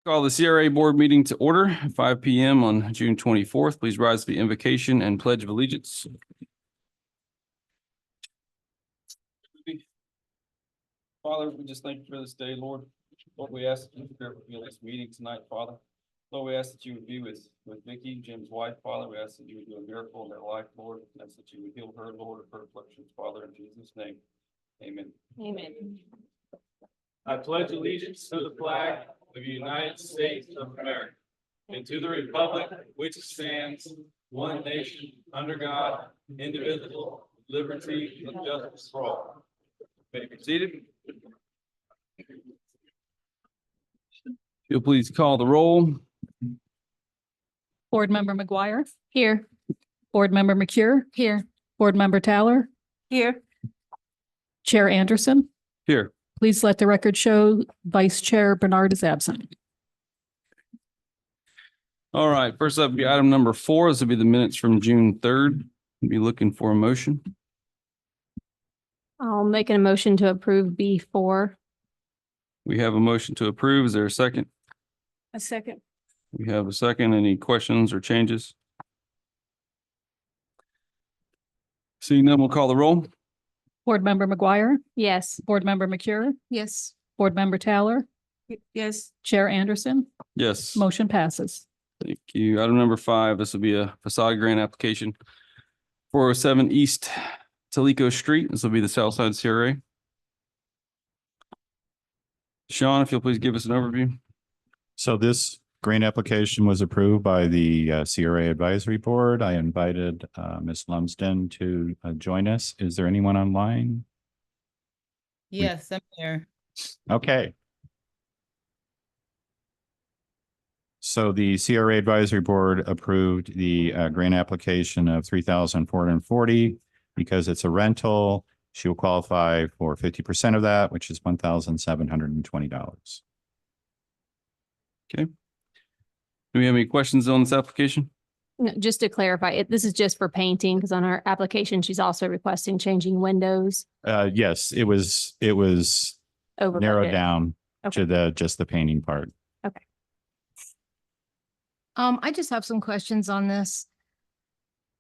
Call the CRA board meeting to order at 5 p.m. on June 24th. Please rise to the invocation and pledge of allegiance. Father, we just thank you for this day, Lord. Lord, we ask that you be in this meeting tonight, Father. Lord, we ask that you would be with Vicky, Jim's wife, Father. We ask that you would do a miracle in their life, Lord. We ask that you would heal her, Lord, of her afflictions, Father, in Jesus' name. Amen. Amen. I pledge allegiance to the flag of the United States of America and to the republic which stands one nation under God, indivisible, liberty and justice for all. May be seated. If you'll please call the roll. Board Member McGuire, Here. Board Member McCure, Here. Board Member Towler, Here. Chair Anderson. Here. Please let the record show Vice Chair Bernard is absent. All right, first up, be item number 4. This will be the minutes from June 3rd. We'll be looking for a motion. I'll make a motion to approve B4. We have a motion to approve. Is there a second? A second. We have a second. Any questions or changes? Seeing none, we'll call the roll. Board Member McGuire, Yes. Board Member McCure, Yes. Board Member Towler, Yes. Chair Anderson, Yes. motion passes. Thank you. Item number 5, this will be a facade grant application. 407 East Talico Street. This will be the Southside CRA. Sean, if you'll please give us an overview. So this grant application was approved by the CRA Advisory Board. I invited Ms. Lumsden to join us. Is there anyone online? Yes, I'm here. Okay. So the CRA Advisory Board approved the grant application of $3,440 because it's a rental. She will qualify for 50% of that, which is $1,720. Okay. Do we have any questions on this application? No, just to clarify, this is just for painting because on our application, she's also requesting changing windows Yes, it was over narrowed budget. down Okay. to just the painting part. I just have some questions on this.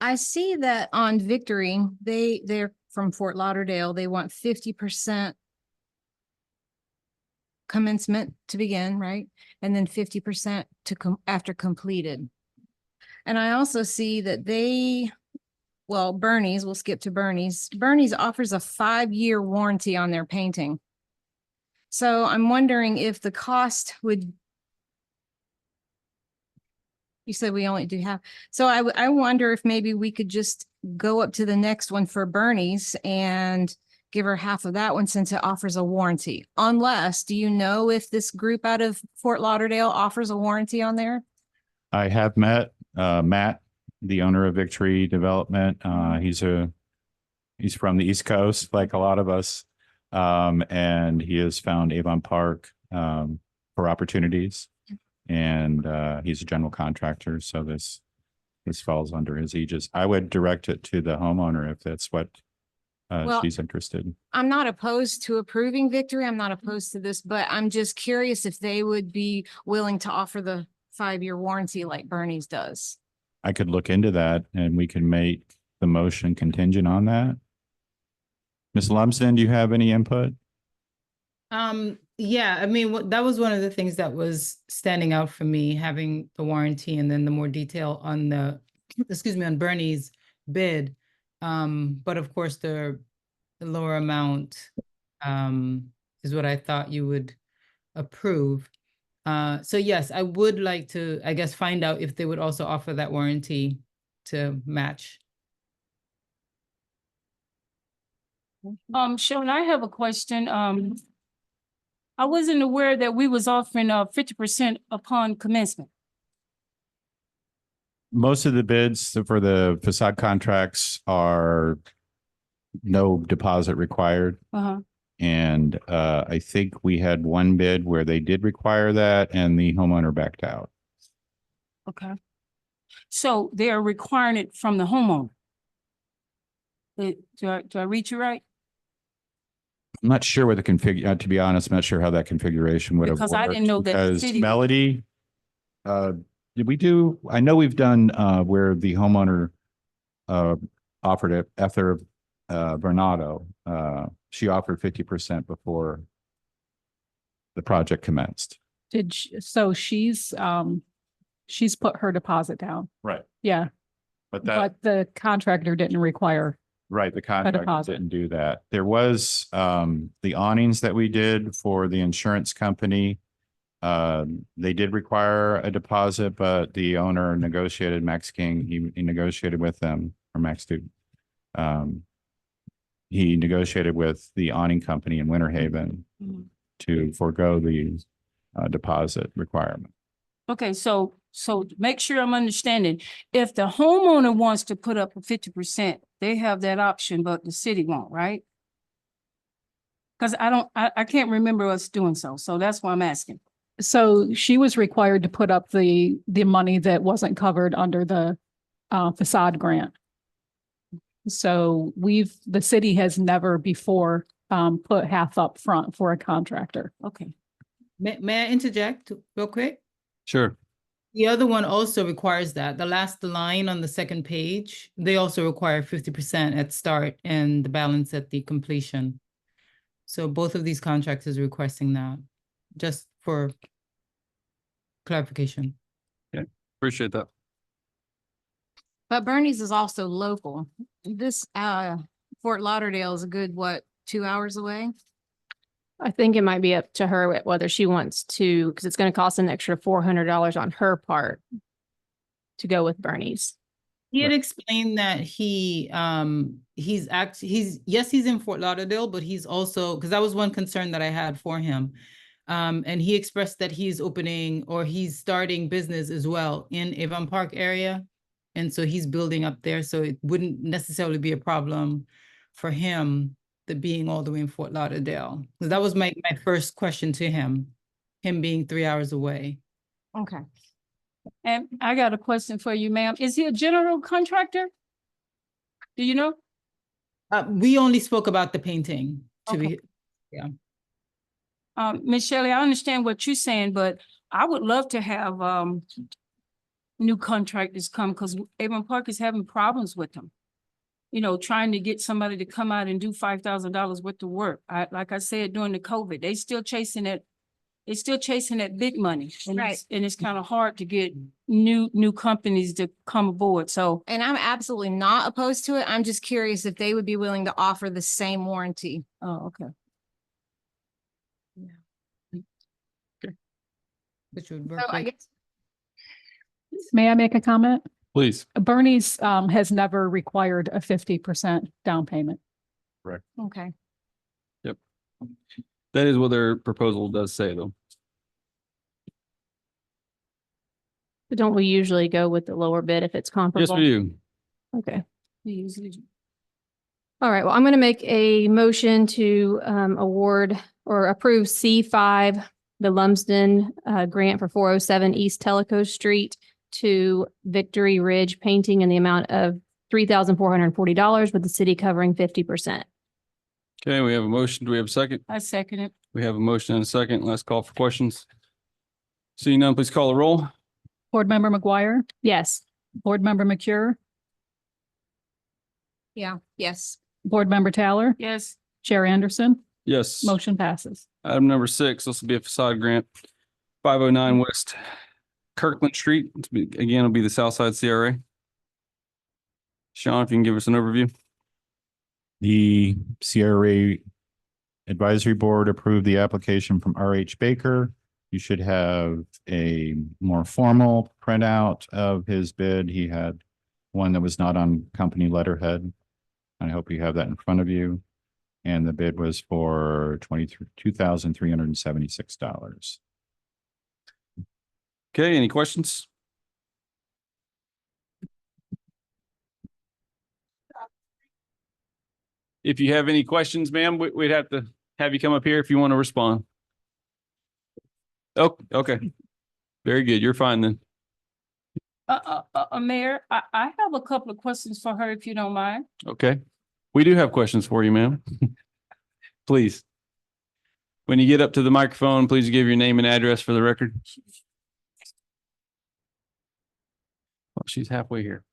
I see that on Victory, they're from Fort Lauderdale. They want 50% commencement to begin, right? And then 50% to after completed. And I also see that Bernie's, we'll skip to Bernie's. Bernie's offers a 5-year warranty on their painting. So I'm wondering if the cost would. You said we only do half. So I wonder if maybe we could just go up to the next one for Bernie's and give her half of that one since it offers a warranty. Unless, do you know if this group out of Fort Lauderdale offers a warranty on there? I have met Matt, the owner of Victory Development. He's from the East Coast, like a lot of us. And he has found Avon Park for opportunities. And he's a general contractor, so this falls under his aegis. I would direct it to the homeowner if that's what she's interested in. I'm not opposed to approving Victory. I'm not opposed to this, but I'm just curious if they would be willing to offer the 5-year warranty like Bernie's does. I could look into that and we can make the motion contingent on that. Ms. Lumsden, do you have any input? Yeah, I mean, that was one of the things that was standing out for me, having the warranty and then the more detail on on Bernie's bid. But of course, the lower amount is what I thought you would approve. So yes, I would like to, I guess, find out if they would also offer that warranty to match. Sean, I have a question. I wasn't aware that we was offering 50% upon commencement. Most of the bids for the facade contracts are no deposit required. And I think we had one bid where they did require that and the homeowner backed out. Okay. So they are requiring it from the homeowner. Do I read you right? I'm not sure what the to be honest, I'm not sure how that configuration would have Because I didn't worked, know that the because city- Melody, did we do, I know we've done, where the homeowner, offered it, Ether, Bernardo, she offered 50% before the project commenced. So she's put her deposit down. Right. Yeah, But that, but the contractor didn't require. right, the contract deposit. didn't do that. There was, the awnings that we did for the insurance company. They did require a deposit, but the owner negotiated, Max King, he negotiated with them, or Max Duke. He negotiated with the awning company in Winter Haven to forego the deposit requirement. Okay, so to make sure I'm understanding, if the homeowner wants to put up a 50%, they have that option, but the city won't, right? Because I can't remember us doing so, so that's why I'm asking. So she was required to put up the money that wasn't covered under the facade grant. So the city has never before put half up front for a contractor. Okay. May I interject real quick? Sure. The other one also requires that. The last line on the second page, they also require 50% at start and the balance at the completion. So both of these contracts is requesting that, just for clarification. Appreciate that. But Bernie's is also local. This, Fort Lauderdale is a good, 2 hours away? I think it might be up to her whether she wants to, because it's going to cost an extra $400 on her part to go with Bernie's. He had explained that he's in Fort Lauderdale, but he's also, because that was one concern that I had for him. And he expressed that he's starting business as well in Avon Park area. And so he's building up there. So it wouldn't necessarily be a problem for him, the being all the way in Fort Lauderdale. So that was my first question to him being 3 hours away. Okay. And I got a question for you, ma'am. Is he a general contractor? Do you know? We only spoke about the painting Okay. Ms. Shelley, I understand what you're saying, but I would love to have new contractors come because Avon Park is having problems with them. You know, trying to get somebody to come out and do $5,000 worth of work. Like I said, during the COVID, they still chasing that big money. And Right. it's kind of hard to get new companies to come aboard. So And I'm absolutely not opposed to it. I'm just curious if they would be willing to offer the same warranty. oh, okay. Which would So work I with- guess May I make a comment? Please. Bernie's has never required a 50% down payment. okay. That is what their proposal does say, though. But don't we usually go with the lower bid if it's comparable? Yes, we do. Okay. We usually do. All right. Well, I'm going to make a motion to award or approve C5, the Lumsden grant for 407 East Tellico Street to Victory Ridge Painting in the amount of $3,440 with the city covering 50%. Okay, we have a motion. Do we have a second? I second it. We have a motion and a second. Let's call for questions. Seeing none, please call the roll. Board Member McGuire, Yes. Board Member McCure, Yeah. Yes. Board Member Taylor, Yes. Chair Anderson, Yes. motion passes. Item number 6, this will be a facade grant, 509 West Kirkland Street. Again, it'll be the Southside CRA. Sean, if you can give us an overview. The CRA Advisory Board approved the application from RH Baker. You should have a more formal printout of his bid. He had one that was not on company letterhead. I hope you have that in front of you. And the bid was for $22,376. Okay, any questions? If you have any questions, ma'am, we'd have to have you come up here if you want to respond. Oh, okay. Very good. You're fine then. Mayor, I have a couple of questions for her if you don't mind. Okay. We do have questions for you, ma'am. please. When you get up to the microphone, please give your name and address for the record. Well, she's halfway here.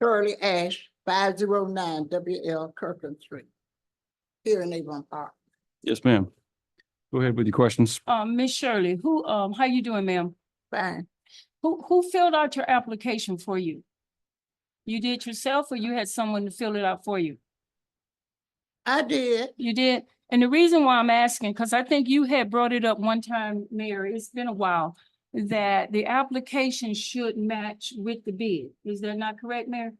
Shirley Ash, 509 WL Kirkland Street, here in Avon Park. Yes, ma'am. Go ahead with your questions. Miss Shirley, how you doing, ma'am? Fine. Who filled out your application for you? You did yourself or you had someone to fill it out for you? I did. You did? And the reason why I'm asking, because I think you had brought it up one time, Mayor, it's been a while, that the application should match with the bid. Is that not correct, Mayor?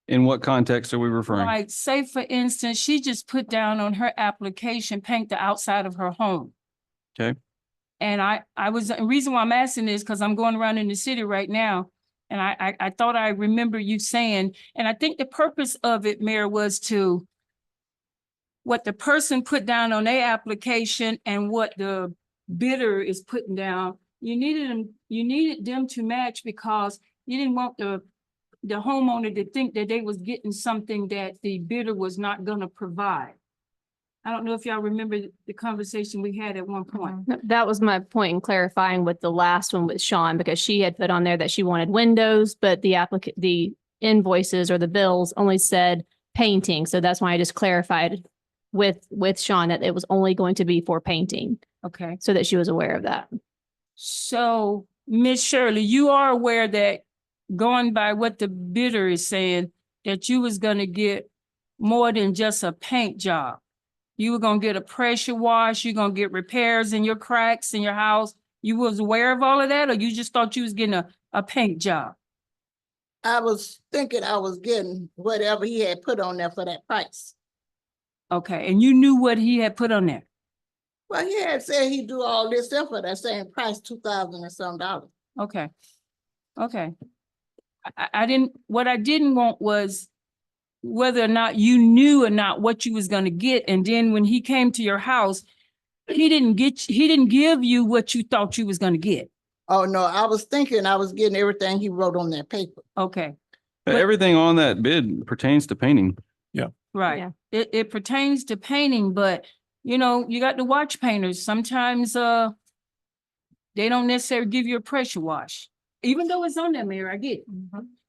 In what context are we referring? Like, say for instance, she just put down on her application, paint the outside of her home. Okay. And the reason why I'm asking is because I'm going around in the city right now. And I thought I remember you saying, and I think the purpose of it, Mayor, was to what the person put down on their application and what the bidder is putting down. You needed them to match because you didn't want the homeowner to think that they was getting something that the bidder was not gonna provide. I don't know if y'all remember the conversation we had at one point. No, that was my point in clarifying with the last one with Sean, because she had put on there that she wanted windows, but the invoices or the bills only said painting. So that's why I just clarified with Sean that it was only going to be for painting, Okay, so that she was aware of that. so Miss Shirley, you are aware that going by what the bidder is saying, that you was gonna get more than just a paint job. You were gonna get a pressure wash, you're gonna get repairs in your cracks in your house. You was aware of all of that, or you just thought you was getting a paint job? I was thinking I was getting whatever he had put on there for that price. Okay, and you knew what he had put on there? Well, he had said he'd do all this stuff for that same price, $2,000 and some dollars. Okay, okay. What I didn't want was whether or not you knew or not what you was gonna get, and then when he came to your house, he didn't give you what you thought you was gonna get. Oh, no, I was thinking I was getting everything he wrote on that paper. Okay, But- Everything on that bid pertains to painting. right. Yeah. It pertains to painting, but you know, you got the watch painters. Sometimes they don't necessarily give you a pressure wash, even though it's on there, Mayor, I get it.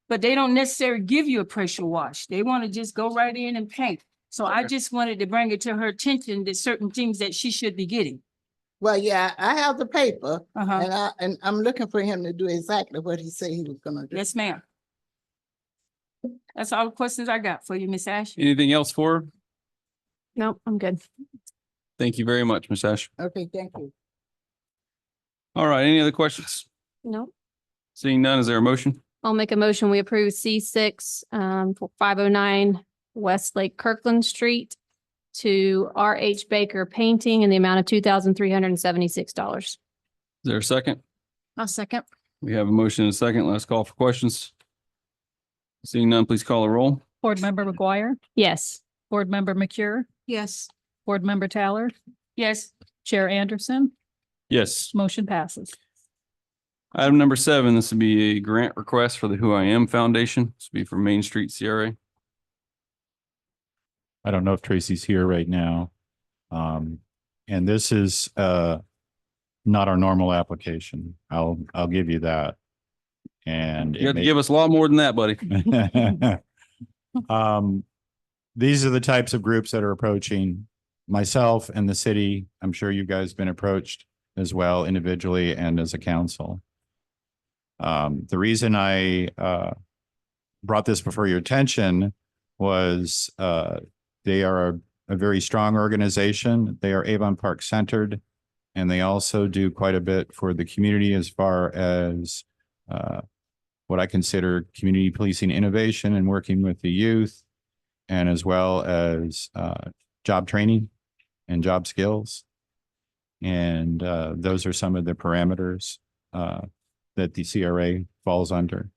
But they don't necessarily give you a pressure wash. They want to just go right in and paint. So I Okay. just wanted to bring it to her attention that certain things that she should be getting. Well, yeah, I have the paper Uh-huh. and I'm looking for him to do exactly what he said he was gonna do. Yes, ma'am. That's all the questions I got for you, Miss Ash. Anything else for her? Nope, I'm good. Thank you very much, Ms. Ash. Okay, thank you. All right, any other questions? Nope. Seeing none, is there a motion? I'll make a motion. We approve C6 for 509 Westlake Kirkland Street to RH Baker Painting in the amount of $2,376. Is there a second? I'll second. We have a motion and a second. Let's call for questions. Seeing none, please call a roll. Board Member McGuire, Yes. Board Member McCure, Yes. Board Member Tyler, Yes. Chair Anderson, Yes. motion passes. Item number 7, this would be a grant request for the Who I Am Foundation. This would be for Main Street CRA. I don't know if Tracy's here right now. And this is not our normal application. I'll give you that. And You have to give us a lot more than that, buddy. these are the types of groups that are approaching myself and the city. I'm sure you guys have been approached as well, individually and as a council. The reason I brought this before your attention was they are a very strong organization. They are Avon Park centered, and they also do quite a bit for the community as far as what I consider community policing innovation and working with the youth, and as well as job training and job skills. And those are some of the parameters that the CRA falls under.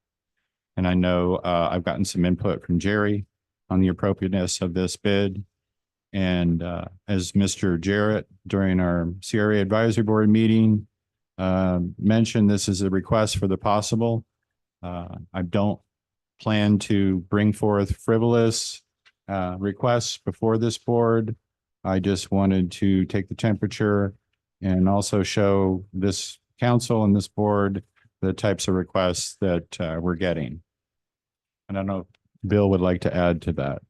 And I know I've gotten some input from Jerry on the appropriateness of this bid. And as Mr. Jarrett, during our CRA advisory board meeting, mention this is a request for the possible. I don't plan to bring forth frivolous requests before this board. I just wanted to take the temperature and also show this council and this board the types of requests that we're getting. I don't know if Bill would like to add to that.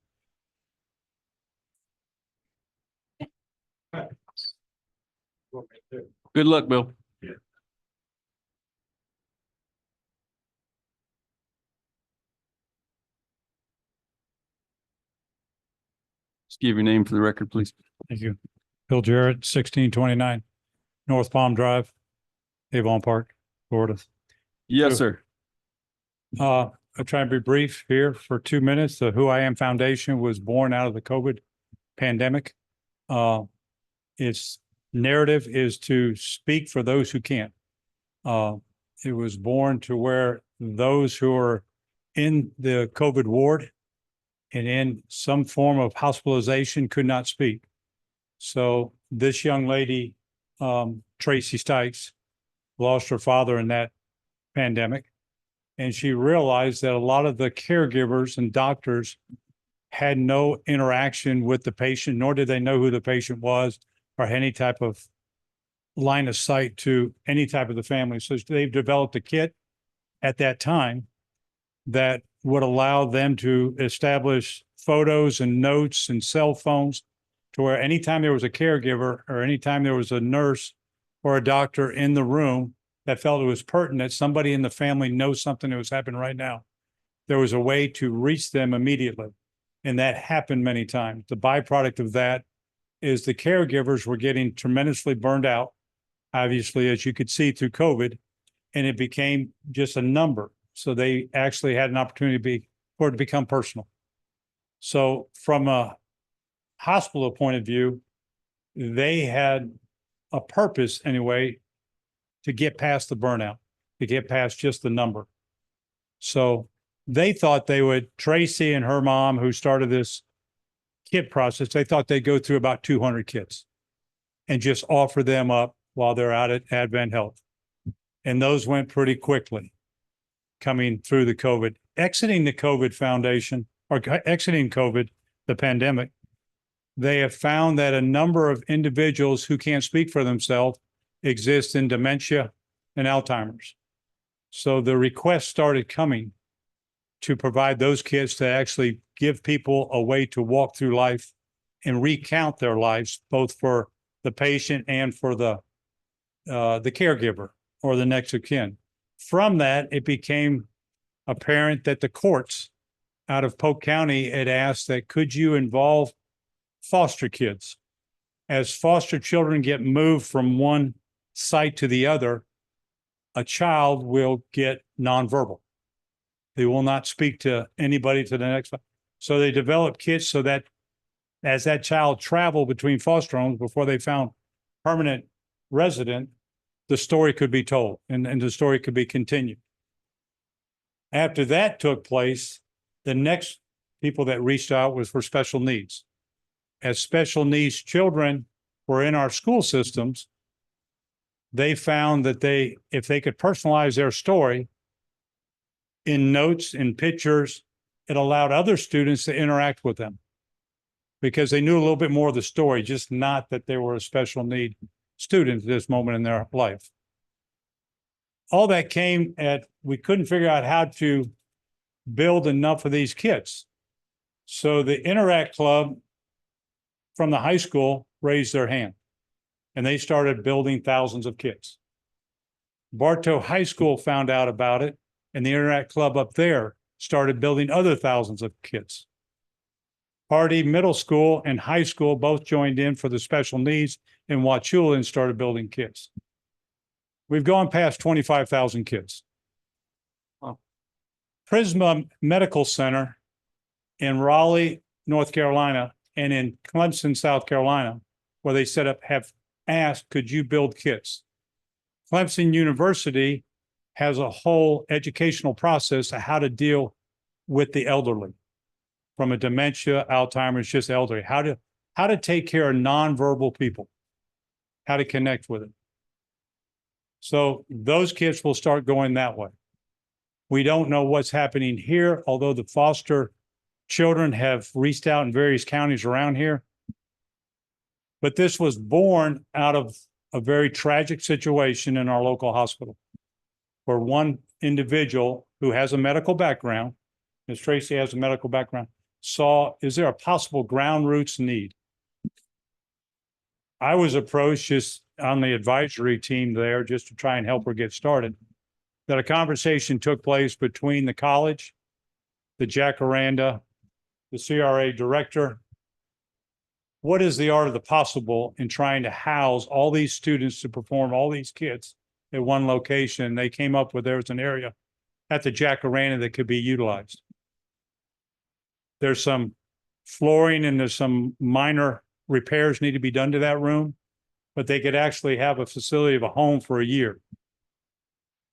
Good luck, Bill. Just give your name for the record, please. Thank you. Bill Jarrett, 1629 North Palm Drive, Avon Park, Florida. Yes, sir. I'll try and be brief here for 2 minutes. The Who I Am Foundation was born out of the COVID pandemic. Its narrative is to speak for those who can't. It was born to where those who are in the COVID ward and in some form of hospitalization could not speak. So this young lady, Tracy Stikes, lost her father in that pandemic. And she realized that a lot of the caregivers and doctors had no interaction with the patient, nor did they know who the patient was or any type of line of sight to any type of the family. So they've developed a kit at that time that would allow them to establish photos and notes and cell phones to where anytime there was a caregiver or anytime there was a nurse or a doctor in the room that felt it was pertinent, somebody in the family knows something that was happening right now, there was a way to reach them immediately. And that happened many times. The byproduct of that is the caregivers were getting tremendously burned out, obviously, as you could see through COVID, and it became just a number. So they actually had an opportunity for it to become personal. So from a hospital point of view, they had a purpose anyway to get past the burnout, to get past just the number. So they thought they would, Tracy and her mom, who started this kit process, they thought they'd go through about 200 kits and just offer them up while they're out at Advent Health. And those went pretty quickly coming through the COVID. Exiting the COVID foundation, or exiting COVID, the pandemic, they have found that a number of individuals who can't speak for themselves exist in dementia and Alzheimer's. So the request started coming to provide those kits to actually give people a way to walk through life and recount their lives, both for the patient and for the caregiver or the next of kin. From that, it became apparent that the courts out of Polk County had asked that could you involve foster kids? As foster children get moved from one site to the other, a child will get nonverbal. They will not speak to anybody to the next. So they developed kits so that as that child traveled between foster homes before they found permanent resident, the story could be told and the story could be continued. After that took place, the next people that reached out was for special needs. As special needs children were in our school systems, they found that if they could personalize their story in notes, in pictures, it allowed other students to interact with them because they knew a little bit more of the story, just not that they were a special need student at this moment in their life. All that came at, we couldn't figure out how to build enough of these kits. So the Interact Club from the high school raised their hand and they started building thousands of kits. Bartow High School found out about it and the Interact Club up there started building other thousands of kits. Hardy Middle School and high school both joined in for the special needs and Wauchula and started building kits. We've gone past 25,000 kits. Wow. Prisma Medical Center in Raleigh, North Carolina, and in Clemson, South Carolina, where they set up, have asked, could you build kits? Clemson University has a whole educational process of how to deal with the elderly, from a dementia, Alzheimer's, just elderly, how to take care of nonverbal people, how to connect with it. So those kids will start going that way. We don't know what's happening here, although the foster children have reached out in various counties around here. But this was born out of a very tragic situation in our local hospital, where one individual who has a medical background, Ms. Tracy has a medical background, saw, is there a possible ground roots need? I was approached just on the advisory team there just to try and help her get started. That a conversation took place between the college, the Jacaranda, the CRA director. What is the art of the possible in trying to house all these students to perform all these kids at one location? They came up with, there was an area at the Jacaranda that could be utilized. There's some flooring and there's some minor repairs need to be done to that room, but they could actually have a facility of a home for a year,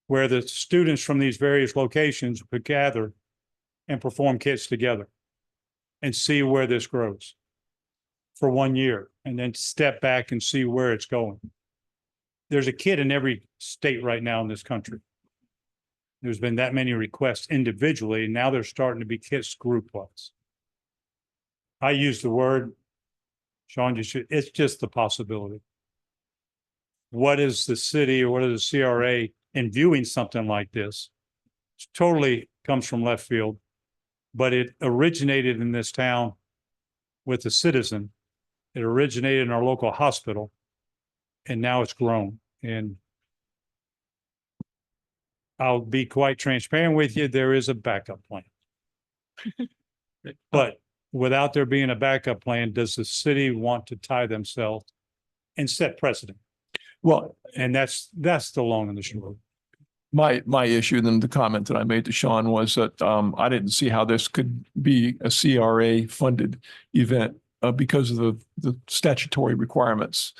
where the students from these various locations could gather and perform kits together and see where this grows for 1 year, and then step back and see where it's going. There's a kid in every state right now in this country. There's been that many requests individually, and now they're starting to be kits group-wise. I use the word, Sean, it's just the possibility. What is the city or what is the CRA in viewing something like this? It totally comes from left field, but it originated in this town with a citizen. It originated in our local hospital, and now it's grown. And I'll be quite transparent with you, there is a backup plan. But without there being a backup plan, does the city want to tie themselves and set precedent? Well, And that's the long and the short. my issue, then the comment that I made to Sean was that I didn't see how this could be a CRA funded event because of the statutory requirements.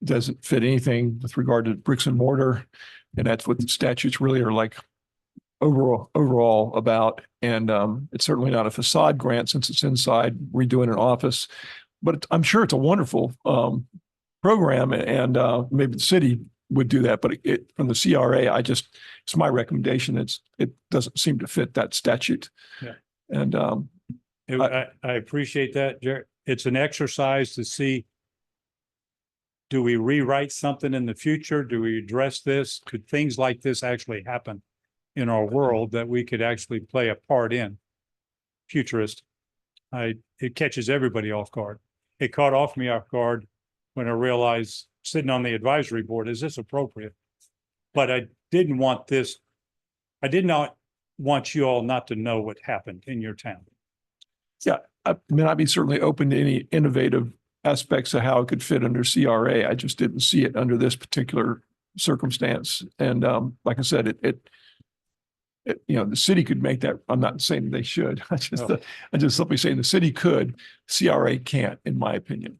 It doesn't fit anything with regard to bricks and mortar, and that's what the statutes really are like overall about. And it's certainly not a facade grant since it's inside redoing an office, but I'm sure it's a wonderful program, and maybe the city would do that, but from the CRA, it's my recommendation. It doesn't seem to fit that statute. Yeah. And I appreciate that, Jared. It's an exercise to see, do we rewrite something in the future? Do we address this? Could things like this actually happen in our world that we could actually play a part in? Futurist. It catches everybody off guard. It caught off me off guard when I realized, sitting on the advisory board, is this appropriate? But I did not want you all not to know what happened in your town. yeah, I mean, I'd be certainly open to any innovative aspects of how it could fit under CRA. I just didn't see it under this particular circumstance. And like I said, the city could make that. I'm not saying they should. I just simply saying the city could, CRA can't, in my opinion.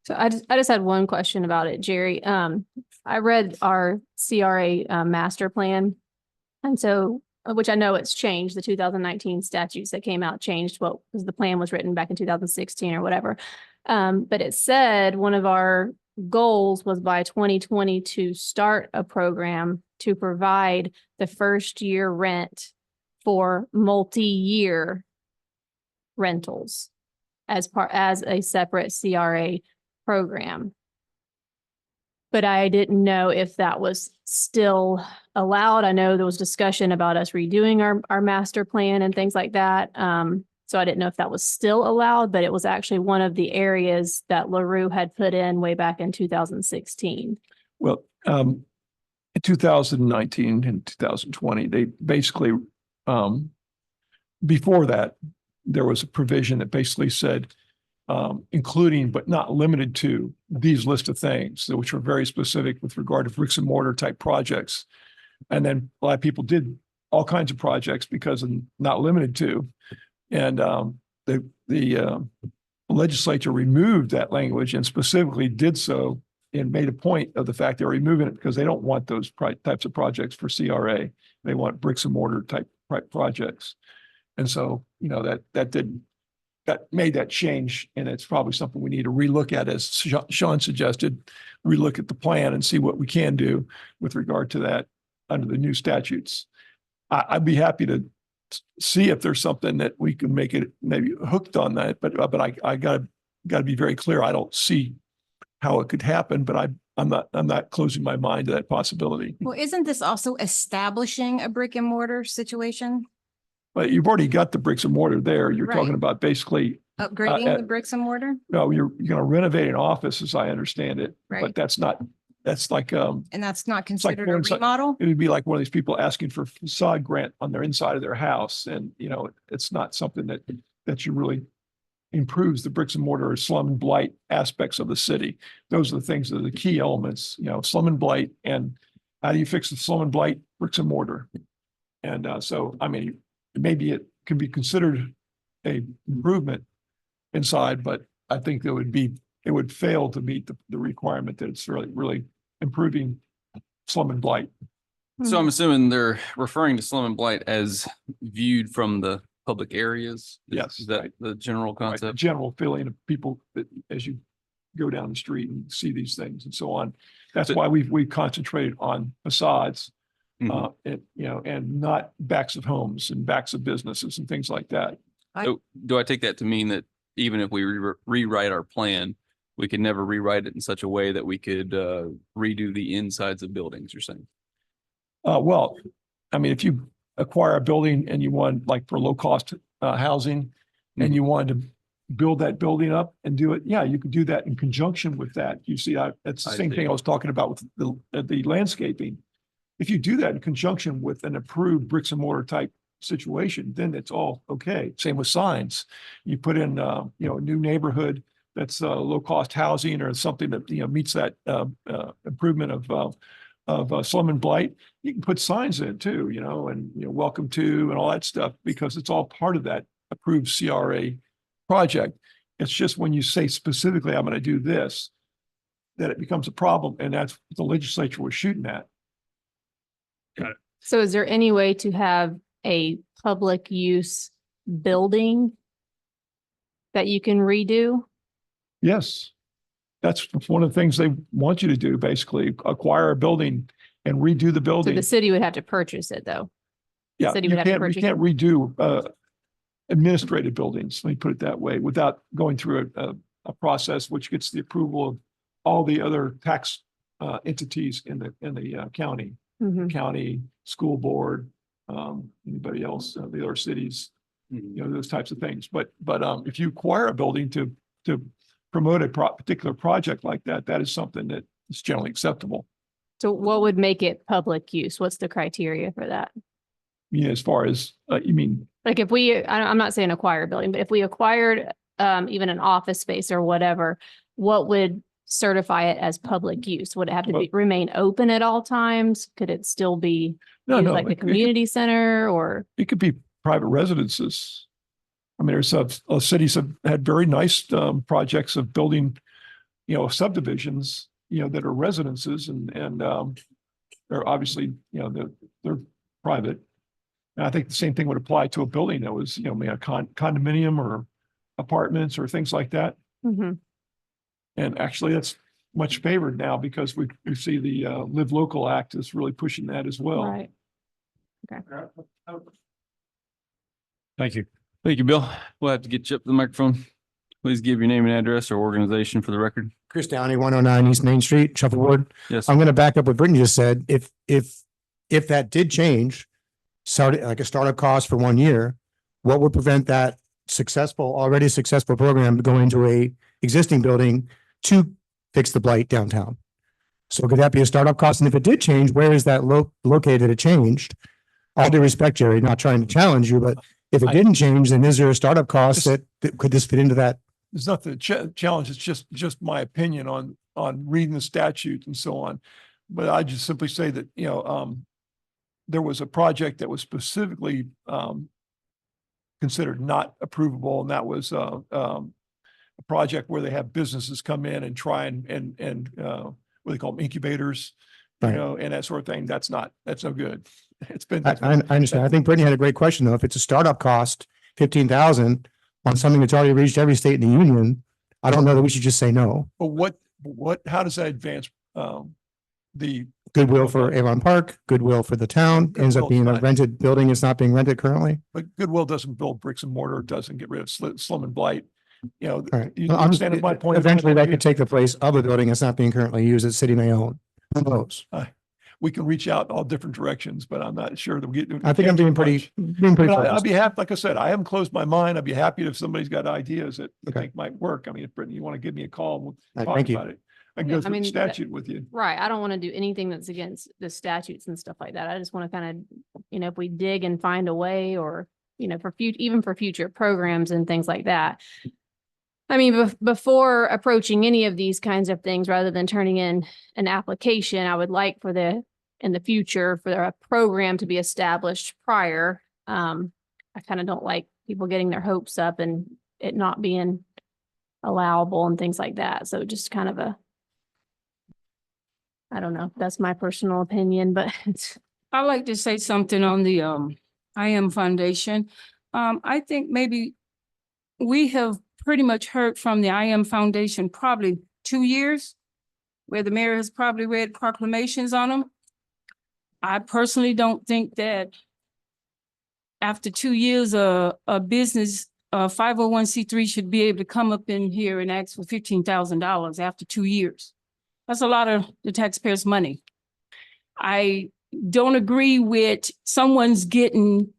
So I just had one question about it, Jerry. I read our CRA master plan. And so, which I know it's changed, the 2019 statutes that came out changed because the plan was written back in 2016 or whatever. But it said one of our goals was by 2020 to start a program to provide the first year rent for multi-year rentals as a separate CRA program. But I didn't know if that was still allowed. I know there was discussion about us redoing our master plan and things like that. So I didn't know if that was still allowed, but it was actually one of the areas that LaRue had put in way back in 2016. Well, in 2019 and 2020, they basically, before that, there was a provision that basically said, including but not limited to these list of things, which were very specific with regard to bricks and mortar type projects. And then a lot of people did all kinds of projects because of not limited to. And the legislature removed that language and specifically did so and made a point of the fact they're removing it because they don't want those types of projects for CRA. They want bricks and mortar type projects. And so, that didn't made that change, and it's probably something we need to relook at, as Sean suggested, relook at the plan and see what we can do with regard to that under the new statutes. I'd be happy to see if there's something that we can make it maybe hooked on that, but I gotta be very clear. I don't see how it could happen, but I'm not closing my mind to that possibility. Well, isn't this also establishing a brick and mortar situation? But you've already got the bricks and mortar there. You're Right. talking about basically, Upgrading the bricks and mortar? no, you're going to renovate an office, as I understand it, but Right. that's like, And that's not like considered a going inside- remodel? it would be like one of these people asking for facade grant on their inside of their house. And, it's not something that you really improves the bricks and mortar or slum and blight aspects of the city. Those are the things that are the key elements, slum and blight, and how do you fix the slum and blight bricks and mortar? And so, I mean, maybe it can be considered a improvement inside, but I think it would fail to meet the requirement that it's really improving slum and blight. So I'm assuming they're referring to slum and blight as viewed from the public areas? Yes, Is that right. the general Right, the concept? general feeling of people that as you go down the street and see these things and so on. That's So- why we've concentrated on facades, Mhm. and not backs of homes and backs of businesses and things like that. So do I take that to mean that even if we rewrite our plan, we could never rewrite it in such a way that we could redo the insides of buildings, you're saying? Well, I mean, if you acquire a building and you want, like, for low cost housing, and you wanted to build that building up and do it, yeah, you could do that in conjunction with that. You see, that's the I same see. thing I was talking about with the landscaping. If you do that in conjunction with an approved bricks and mortar type situation, then it's all okay. Same with signs. You put in, a new neighborhood that's low cost housing or something that, meets that improvement of slum and blight. You can put signs in too, and, welcome to and all that stuff, because it's all part of that approved CRA project. It's just when you say specifically, I'm going to do this, that it becomes a problem. And that's what the legislature was shooting at. So is there any way to have a public use building that you can redo? Yes. That's one of the things they want you to do, basically acquire a building and redo the So building. the city would have to purchase it though. Yeah, city you would have to can't, purchase you can't redo administrative buildings, let me put it that way, without going through a process which gets the approval of all the other tax entities in the county, Mhm. county, school board, anybody else, the other cities, those types of things. But if you acquire a building to promote a particular project like that, that is something that is generally acceptable. So what would make it public use? What's the criteria for that? As far as, you mean, Like if I'm not saying acquire a building, but if we acquired even an office space or whatever, what would certify it as public use? Would it have to remain open at all times? Could it still be no, used no, like the community center or? it could be private residences. I mean, there's cities have had very nice projects of building, subdivisions, that are residences and they're obviously, they're private. And I think the same thing would apply to a building that was, maybe a condominium or apartments or things like that. Mhm. And actually that's much favored now because we see the Live Local Act is really pushing that as well. Right. Thank you. Thank you, Bill. We'll have to get you up to the microphone. Please give your name and address or organization for the record. Chris Downey, 109 East Main Street, Shuffleboard. Yes. I'm going to back up what Brittany just said. If that did change, started like a startup cost for 1 year, what would prevent that already successful program going to a existing building to fix the blight downtown? So could that be a startup cost? And if it did change, where is that located? It changed. All due respect, Jerry, not trying to challenge you, but if it didn't change, then is there a startup cost that could this fit into that? It's not the challenge. It's just my opinion on reading the statute and so on. But I just simply say that, there was a project that was specifically considered not approvable. And that was a project where they have businesses come in and try and what they call them, incubators, Right. and that sort of thing. That's no good. It's been. I understand. I think Brittany had a great question though. If it's a startup cost, 15,000, on something that's already reached every state in the union, I don't know that we should just say no. But how does that advance, the, Goodwill for Avon Park, goodwill for the town, ends up being a Goodwill, rented building. It's not being rented currently. but Goodwill doesn't build bricks and mortar, doesn't get rid of slum and blight. You know, All right. you Well, I'm just- understand my point? Eventually that could take the place of a building that's not being currently used that city may own. Who knows? We can reach out in all different directions, but I'm not sure that we get. I think I'm being pretty, being pretty. But I'd focused. be happy, like I said, I haven't closed my mind. I'd be happy if somebody's got ideas that I Okay. think might work. I mean, if Brittany, you want to give me a call, we'll right, talk thank you. about it. I can Yeah, go I through the mean, statute with you. Right. I don't want to do anything that's against the statutes and stuff like that. I just want to kind of, if we dig and find a way or, for even for future programs and things like that. I mean, before approaching any of these kinds of things, rather than turning in an application, I would like in the future for a program to be established prior. I kind of don't like people getting their hopes up and it not being allowable and things like that. So just kind of I don't know, that's my personal opinion, but I'd like to say something on the I Am Foundation. I think maybe we have pretty much heard from the I Am Foundation probably 2 years, where the mayor has probably read proclamations on them. I personally don't think that after 2 years, a business, 501c3 should be able to come up in here and ask for $15,000 after 2 years. That's a lot of the taxpayers' money. I don't agree with someone's getting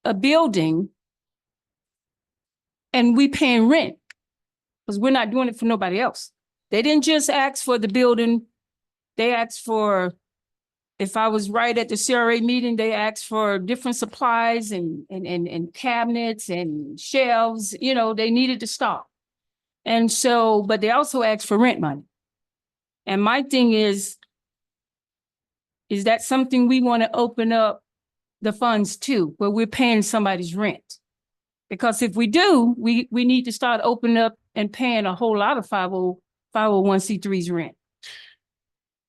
a building and we paying rent because we're not doing it for nobody else. They didn't just ask for the building. They asked for, if I was right at the CRA meeting, they asked for different supplies and cabinets and shelves, they needed to stop. And so, but they also asked for rent money. And my thing is that something we want to open up the funds to, where we're paying somebody's rent? Because if we do, we need to start opening up and paying a whole lot of 501c3's rent.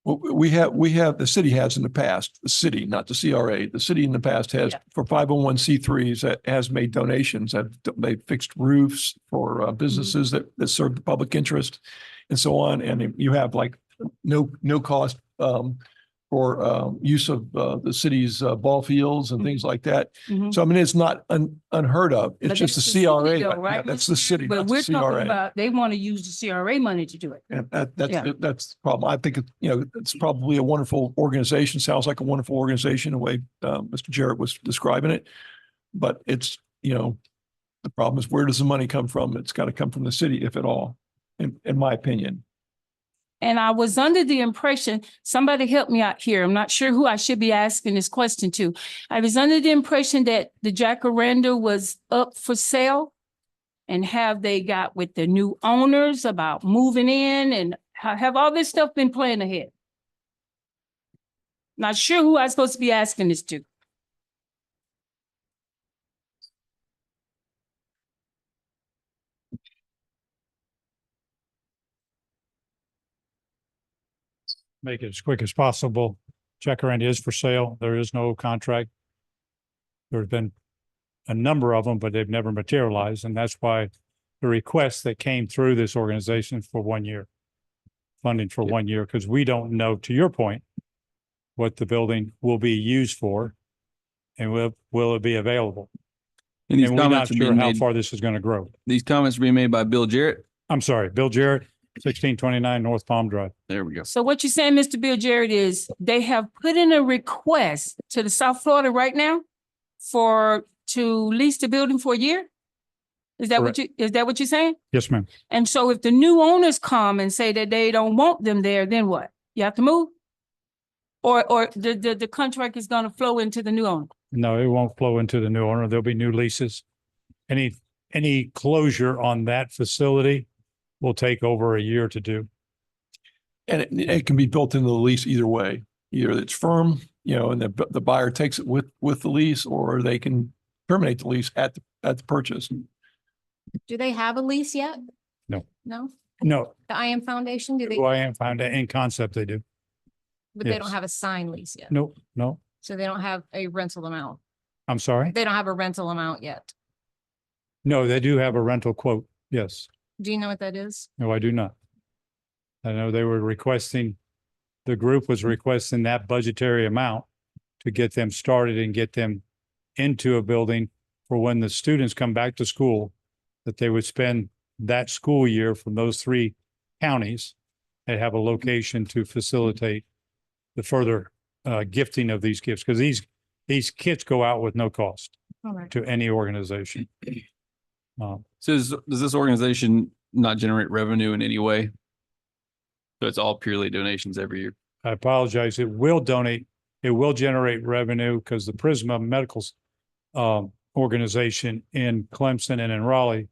Well, we have, the city has in the past, the city, not the CRA, the city in the past has, for 501c3s that has made donations, that they fixed roofs for businesses that serve the public interest and so on. And you have like no cost for use of the city's ball fields and things like that. Mhm. So I mean, it's not unheard of. It's But just the that's the city CRA. though, Yeah, right, that's Mr. the city, But not the we're talking CRA. about, they want to use the CRA money to do it. And Yeah. that's the problem. I think, it's probably a wonderful organization. Sounds like a wonderful organization, the way Mr. Jarrett was describing it. But it's, the problem is, where does the money come from? It's got to come from the city, if at all, in my opinion. And I was under the impression, somebody help me out here. I'm not sure who I should be asking this question to. I was under the impression that the Jacaranda was up for sale. And have they got with the new owners about moving in and have all this stuff been playing ahead? Not sure who I'm supposed to be asking this to. Make it as quick as possible. Jacaranda is for sale. There is no contract. There's been a number of them, but they've never materialized. And that's why the request that came through this organization for 1 year, funding for 1 year, because we don't know, to your point, what the building will be used for and will it be available? And these And we're not comments are sure being how made, far this is going to grow. these comments are being made by Bill Jarrett. I'm sorry, Bill Jarrett, 1629 North Palm Drive. There we go. So what you're saying, Mr. Bill Jarrett, is they have put in a request to the South Florida right now to lease the building for a year? Is that what you're saying? Yes, ma'am. And so if the new owners come and say that they don't want them there, then what? You have to move? Or the contract is gonna flow into the new owner? No, it won't flow into the new owner. There'll be new leases. Any closure on that facility will take over a year to do. And it can be built into the lease either way. Either it's firm, and the buyer takes it with the lease, or they can terminate the lease at the purchase. Do they have a lease yet? No. No? No, The I Am Foundation, do they? who I am found in concept, they do. But they don't yes. have a signed lease yet. No. So they don't have a rental amount. I'm sorry. They don't have a rental amount yet. No, they do have a rental quote. Yes. Do you know what that is? No, I do not. I know they were requesting, the group was requesting that budgetary amount to get them started and get them into a building for when the students come back to school, that they would spend that school year from those 3 counties and have a location to facilitate the further gifting of these gifts, because these kits go out with no cost All right. to any organization. So does this organization not generate revenue in any way? So it's all purely donations every year? I apologize. It will generate revenue because the Prisma Medical organization in Clemson and in Raleigh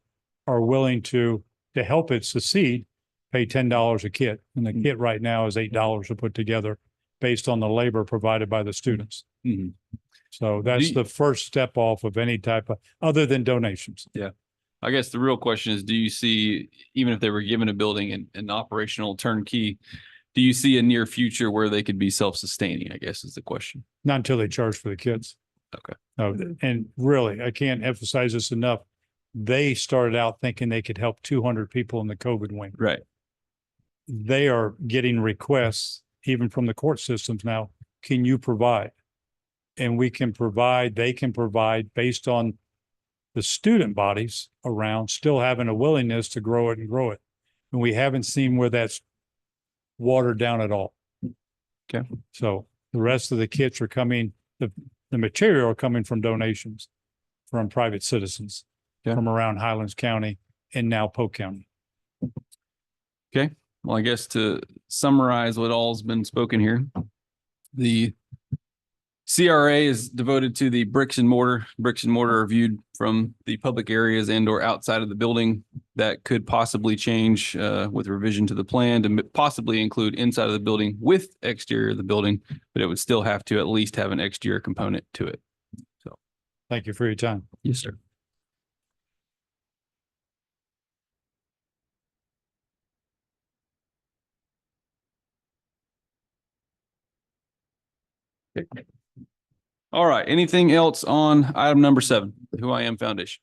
are willing to help it succeed, pay $10 a kit. And the kit right now is $8 to put together based on the labor provided by the students. Mhm. So that's the first step off of any type of, other than donations. I guess the real question is, do you see, even if they were given a building and an operational turnkey, do you see a near future where they could be self-sustaining, I guess is the question. Not until they charge for the kids. Okay. And really, I can't emphasize this enough. They started out thinking they could help 200 people in the COVID wing. Right. They are getting requests even from the court systems now. Can you provide? And we can provide, they can provide based on the student bodies around still having a willingness to grow it and grow it. And we haven't seen where that's watered down at all. Okay. So the rest of the kits are coming, the material are coming from donations from private citizens Okay. from around Highlands County and now Polk County. Okay. Well, I guess to summarize what all's been spoken here, the CRA is devoted to the bricks and mortar. Bricks and mortar are viewed from the public areas and or outside of the building. That could possibly change with revision to the plan to possibly include inside of the building with exterior of the building, but it would still have to at least have an exterior component to it. So, Thank you for your time. yes, sir. Okay. All right. Anything else on item number 7, the Who I Am Foundation?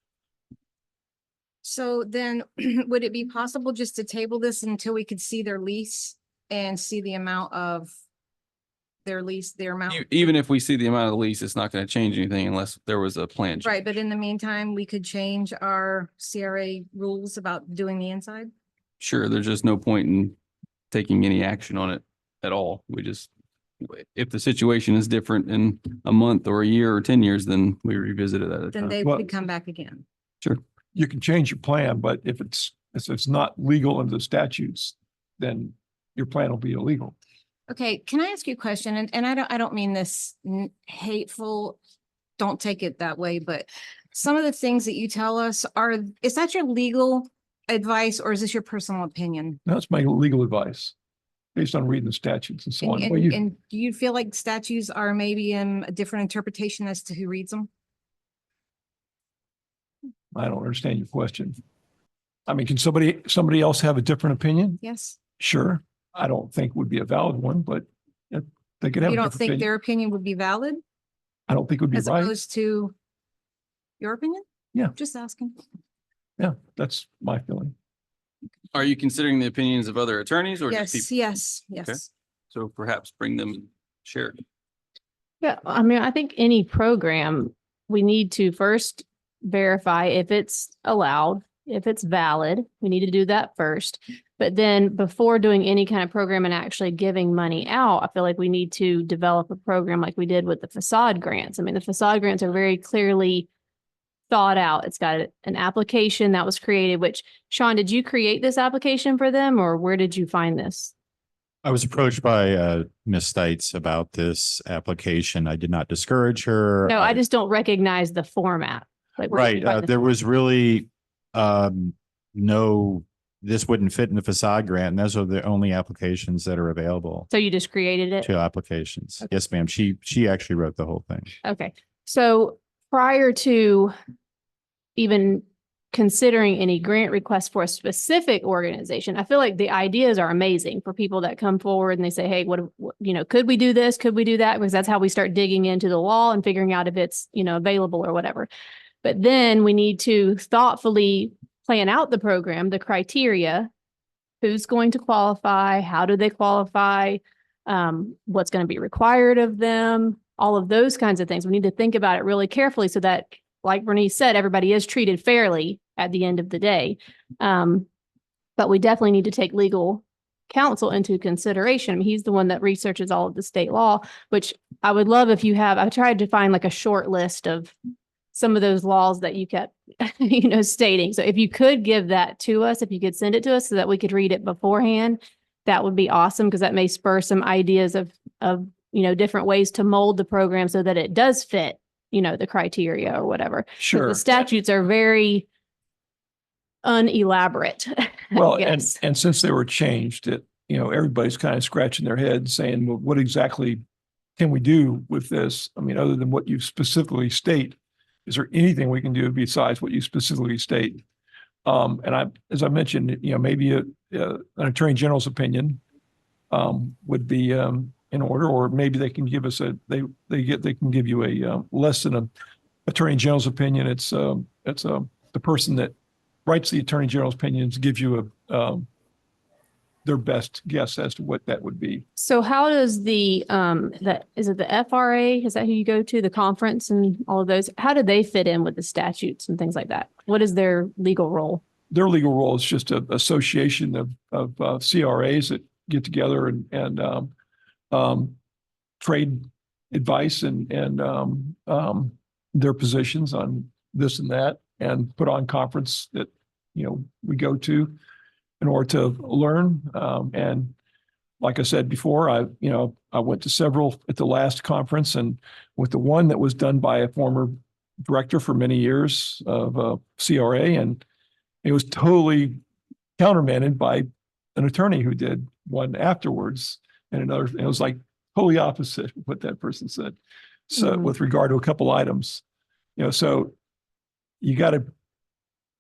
So then would it be possible just to table this until we could see their lease and see the amount of their lease, their amount? Even if we see the amount of the lease, it's not going to change anything unless there was a plan. Right, but in the meantime, we could change our CRA rules about doing the inside? Sure, there's just no point in taking any action on it at all. We just, if the situation is different in a month or a year or 10 years, then we revisit it at a Then time. they Well- would come back again. Sure. You can change your plan, but if it's not legal under the statutes, then your plan will be illegal. Okay, can I ask you a question? And I don't mean this hateful, don't take it that way, but some of the things that you tell us is that your legal advice or is this your personal opinion? That's my legal advice based on reading the statutes and so on. Well, And do you feel like statutes are maybe in a different interpretation as to who reads them? I don't understand your question. I mean, can somebody else have a different opinion? Yes. Sure. I don't think would be a valid one, but they could have You a don't different think opinion. their opinion would be valid I don't think it would be as right. opposed to your opinion? Yeah. Just asking. Yeah, that's my feeling. Are you considering the opinions of other attorneys or just Yes, people? yes, yes. So perhaps bring them and share it. Yeah, I mean, I think any program, we need to first verify if it's allowed, if it's valid. We need to do that first. But then before doing any kind of program and actually giving money out, I feel like we need to develop a program like we did with the facade grants. I mean, the facade grants are very clearly thought out. It's got an application that was created, which Sean, did you create this application for them or where did you find this? I was approached by Ms. Stites about this application. I did not discourage her. No, I just don't recognize the format. Like, where did you Right. find this? There was really no, this wouldn't fit in the facade grant. And those are the only applications that are available. So you just created it? 2 applications. Okay. Yes, ma'am. She actually wrote the whole thing. Okay, so prior to even considering any grant requests for a specific organization, I feel like the ideas are amazing for people that come forward and they say, hey, what, could we do this? Could we do that? Because that's how we start digging into the law and figuring out if it's, available or whatever. But then we need to thoughtfully plan out the program, the criteria, who's going to qualify, how do they qualify, what's going to be required of them, all of those kinds of things. We need to think about it really carefully so that, like Bernice said, everybody is treated fairly at the end of the day. But we definitely need to take legal counsel into consideration. I mean, he's the one that researches all of the state law, which I would love if you have. I tried to find like a short list of some of those laws that you kept, stating. So if you could give that to us, if you could send it to us so that we could read it beforehand, that would be awesome, because that may spur some ideas of different ways to mold the program so that it does fit, the criteria or whatever. 'Cause Sure. the statutes are very unelaborate. Well, I guess. and since they were changed, everybody's kind of scratching their head saying, well, what exactly can we do with this? I mean, other than what you specifically state, is there anything we can do besides what you specifically state? As I mentioned, maybe an attorney general's opinion would be in order, or maybe they can give us they can give you a less than an attorney general's opinion. It's the person that writes the attorney general's opinions gives you their best guess as to what that would be. So how does is it the FRA? Is that who you go to, the conference and all of those? How do they fit in with the statutes and things like that? What is their legal role? Their legal role is just an association of CRAs that get together and trade advice and their positions on this and that, and put on conference that we go to in order to learn. And like I said before, I went to several at the last conference, and with the one that was done by a former director for many years of CRA, and it was totally countermanded by an attorney who did one afterwards, and another. It was like totally opposite what that person said. So with regard to a couple items, so you got to,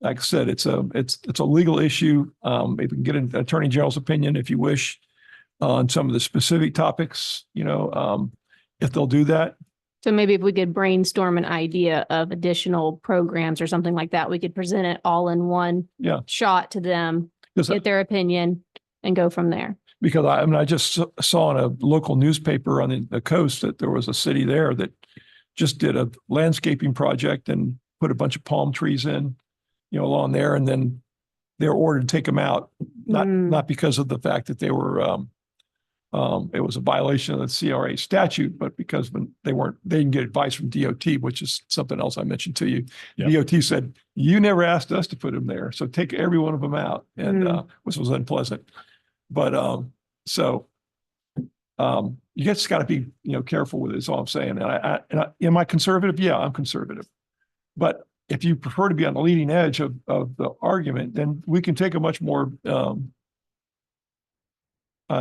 like I said, it's a legal issue. If we can get an attorney general's opinion, if you wish, on some of the specific topics, if they'll do that. So maybe if we could brainstorm an idea of additional programs or something like that, we could present it all in one shot to them, get their opinion, and go from there. Because I just saw in a local newspaper on the coast that there was a city there that just did a landscaping project and put a bunch of palm trees in, along there, and then they were ordered to take them out, not because of the fact that they were it was a violation of the CRA statute, but because when they didn't get advice from DOT, which is something else I mentioned to you. Yep. DOT said, you never asked us to put them there, so take every one of them out, and which was unpleasant. But you just got to be careful with it, is all I'm saying. And am I conservative? Yeah, I'm conservative. But if you prefer to be on the leading edge of the argument, then we can take a much more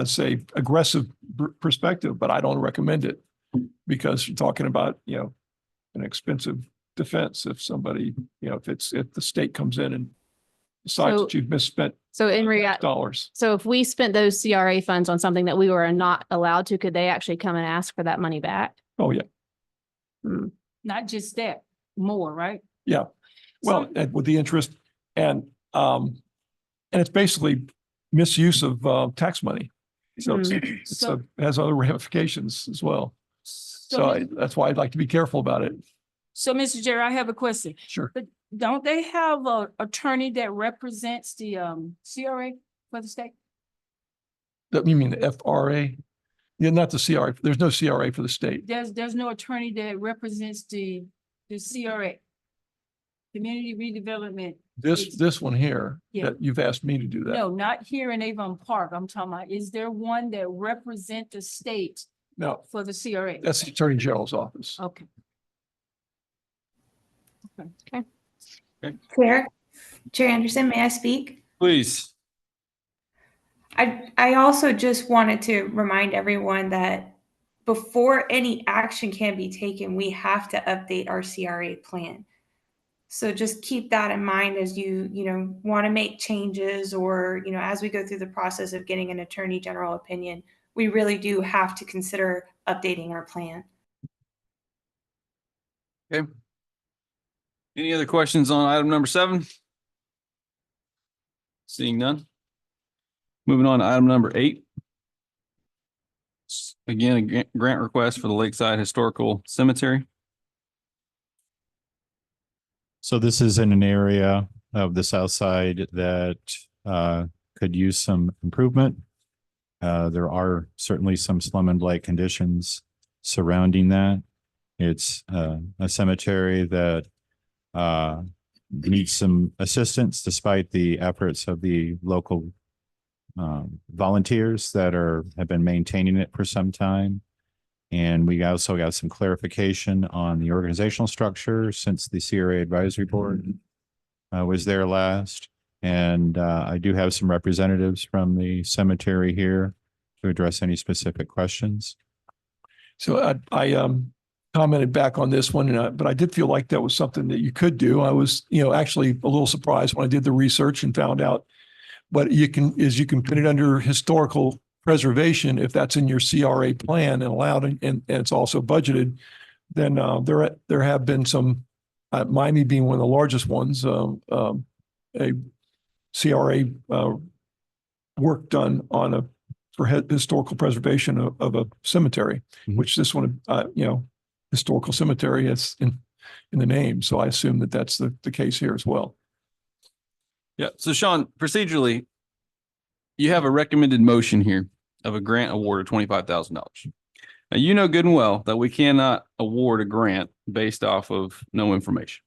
say aggressive perspective, but I don't recommend it, because you're talking about, an expensive defense. If somebody, if the state comes in and decides that you've misspent dollars. So if we spent those CRA funds on something that we were not allowed to, could they actually come and ask for that money back? Oh, yeah. Not just that, more, right? Yeah. Well, and with the interest and it's basically misuse of tax money. So it has other ramifications as well. So that's why I'd like to be careful about it. So, Mr. Jerry, I have a question. Sure. But don't they have an attorney that represents the CRA for the state? You mean the FRA? Yeah, not the CRA. There's no CRA for the state. There's no attorney that represents the CRA, Community Redevelopment. This one here, Yeah. that you've asked me to do that. No, not here in Avon Park. I'm talking about, is there one that represents the state No, for the CRA? that's the Attorney General's office. Okay. Chair Anderson, may I speak? Please. I also just wanted to remind everyone that before any action can be taken, we have to update our CRA plan. So just keep that in mind as you want to make changes, or, as we go through the process of getting an attorney general opinion, we really do have to consider updating our plan. Okay. Any other questions on item number 7? Seeing none. Moving on to item number 8. Again, a grant request for the Lakeside Historical Cemetery. So this is in an area of the south side that could use some improvement. There are certainly some slum and blight conditions surrounding that. It's a cemetery that needs some assistance despite the efforts of the local volunteers that have been maintaining it for some time. And we also got some clarification on the organizational structure since the CRA advisory board was there last. And I do have some representatives from the cemetery here to address any specific questions. So I commented back on this one, but I did feel like that was something that you could do. I was, actually a little surprised when I did the research and found out. But you can put it under historical preservation if that's in your CRA plan and allowed, and it's also budgeted. Then there have been some, Miami being one of the largest ones, a CRA work done on for historical preservation of a cemetery, which this one, historical cemetery is in the name. So I assume that that's the case here as well. Yeah. So Sean, procedurally, you have a recommended motion here of a grant award of $25,000. Now, you know good and well that we cannot award a grant based off of no information.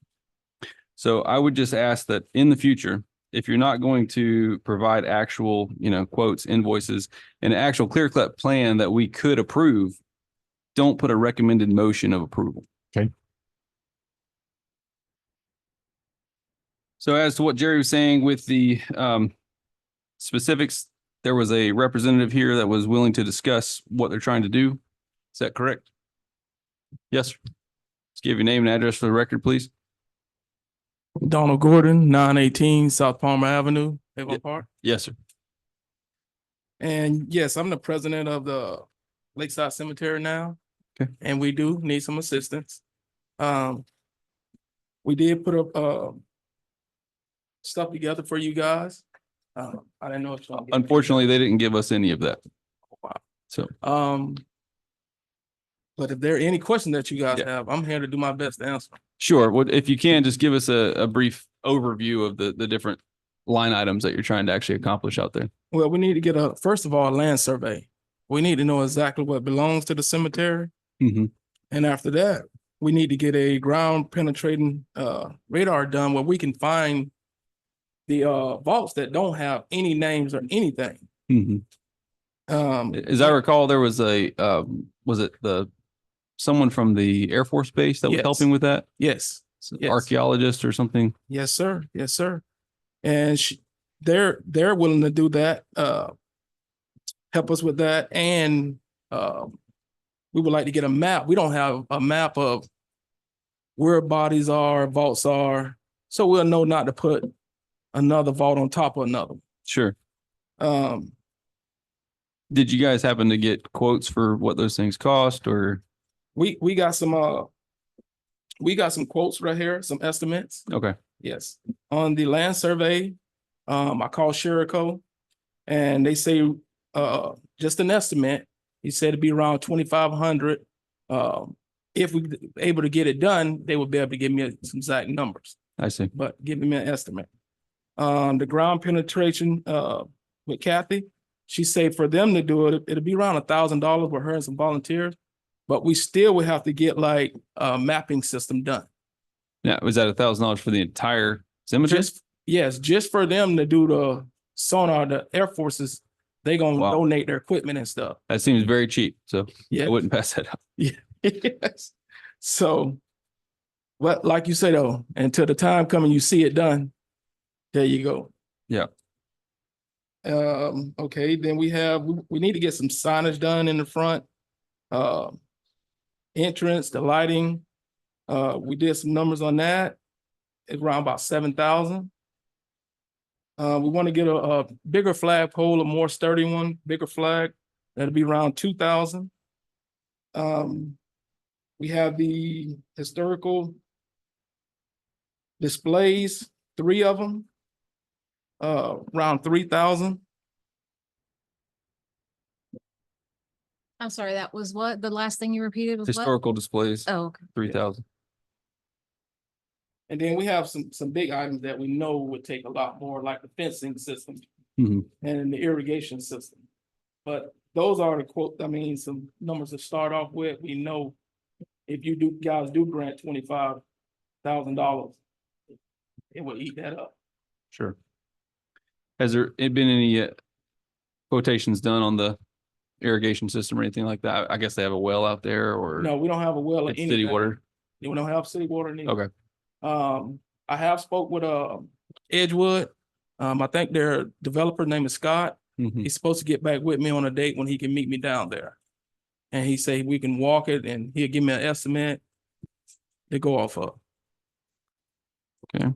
So I would just ask that in the future, if you're not going to provide actual, quotes, invoices, and an actual clear-cut plan that we could approve, don't put a recommended motion of approval. Okay. So as to what Jerry was saying with the specifics, there was a representative here that was willing to discuss what they're trying to do. Is that correct? Yes, sir. Let's give your name and address for the record, please. Donald Gordon, 918 South Palmer Avenue, Avon Park. Yes, sir. And yes, I'm the president of the Lakeside Cemetery now. Okay. And we do need some assistance. We did put up stuff together for you guys. I didn't know if y'all. Unfortunately, they didn't give us any of that. Wow. So, but if there are any questions that you guys have, I'm here to do my best to answer. sure. What if you can just give us a brief overview of the different line items that you're trying to actually accomplish out there? Well, we need to get first of all, a land survey. We need to know exactly what belongs to the cemetery. Mm-hmm. And after that, we need to get a ground penetrating radar done where we can find the vaults that don't have any names or anything. Mm-hmm. As I recall, there was was it someone from the Air Force Base that was helping with that? Yes. Yes. Archaeologist or something? Yes, sir. Yes, sir. And they're willing to do that, help us with that. And we would like to get a map. We don't have a map of where bodies are, vaults are, so we'll know not to put another vault on top of another. Sure. Did you guys happen to get quotes for what those things cost, or? We got some quotes right here, some estimates. Okay. Yes. On the land survey, I called Sherrico and they say just an estimate. He said it'd be around 2,500. If we able to get it done, they would be able to give me some exact numbers. I see. But give me an estimate. The ground penetration with Kathy, she said for them to do it, it'll be around $1,000 with her and some volunteers. But we still would have to get like a mapping system done. Yeah, was that $1,000 for the entire cemetery? Just for them to do the sonar. The Air Forces, they gonna donate their equipment and stuff. That seems very cheap, so yeah, I wouldn't pass that up. Yeah. Yes. So, but like you say though, until the time coming, you see it done. There you go. Yeah. Okay. Then we need to get some signage done in the front. Entrance, the lighting. We did some numbers on that. It's around about 7,000. We want to get a bigger flagpole, a more sturdy one, bigger flag. That'll be around 2,000. We have the historical Displays, 3 of them. Around 3,000. I'm sorry, that was what? The last thing you repeated was what? Historical displays, Oh, okay. 3,000. And then we have some big items that we know would take a lot more, like the fencing system Mhm. and the irrigation system. But those are the quote, I mean, some numbers to start off with. We know if you guys do grant $25,000, it will eat that up. Sure. Has there been any quotations done on the irrigation system or anything like that? I guess they have a well out there, or No, we don't have a well or it's anything. city water. We don't have city water. Neither. Okay. I have spoke with Edgewood. I think their developer name is Scott. Mhm. He's supposed to get back with me on a date when he can meet me down there. And he said we can walk it and he'll give me an estimate to go off of. Okay.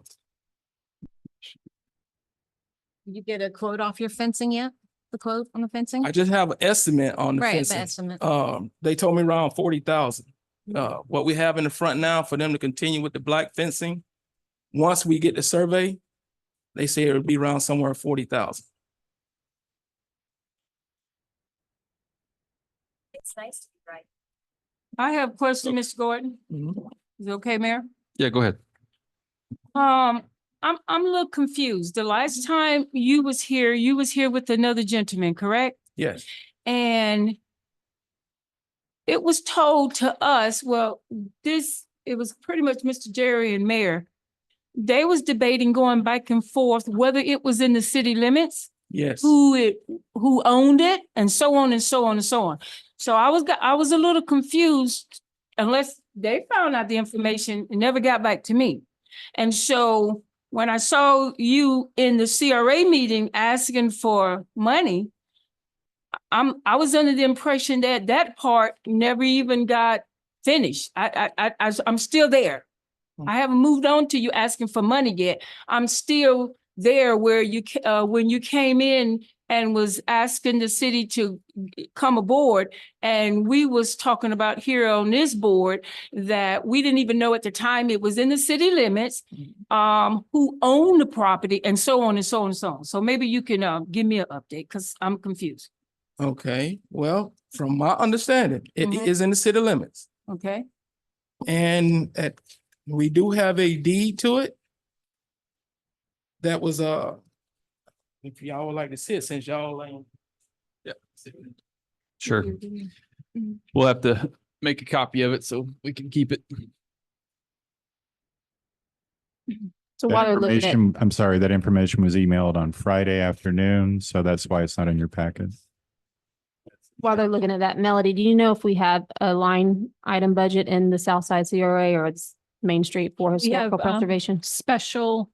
Did you get a quote off your fencing yet? The quote on the fencing? I just have an estimate on the Right, the fencing. estimate. They told me around 40,000. What we have in the front now for them to continue with the black fencing, once we get the survey, they say it would be around somewhere 40,000. It's nice to be right. I have a question, Mr. Gordon. Mhm. Is it okay, Mayor? Yeah, go ahead. I'm a little confused. The last time you was here with another gentleman, correct? Yes. And it was told to us, well, it was pretty much Mr. Jerry and Mayor. They was debating going back and forth whether it was in the city limits, Yes. who owned it, and so on and so on and so on. So I was a little confused unless they found out the information and never got back to me. And so when I saw you in the CRA meeting asking for money, I was under the impression that that part never even got finished. I'm still there. I haven't moved on to you asking for money yet. I'm still there where when you came in and was asking the city to come aboard, and we was talking about here on this board that we didn't even know at the time it was in the city limits, who owned the property, and so on and so on and so on. So maybe you can give me an update because I'm confused. Okay, well, from my understanding, it Mhm. is in the city limits. Okay. And we do have a deed to it. That was, if y'all would like to see it, since y'all ain't. Yeah. Sure. We'll have to make a copy of it so we can keep it. So That while they're looking at, information, I'm sorry, that information was emailed on Friday afternoon, so that's why it's not in your packet. that, Melody, do you know if we have a line item budget in the Southside CRA or it's Main Street for We have, historical preservation? special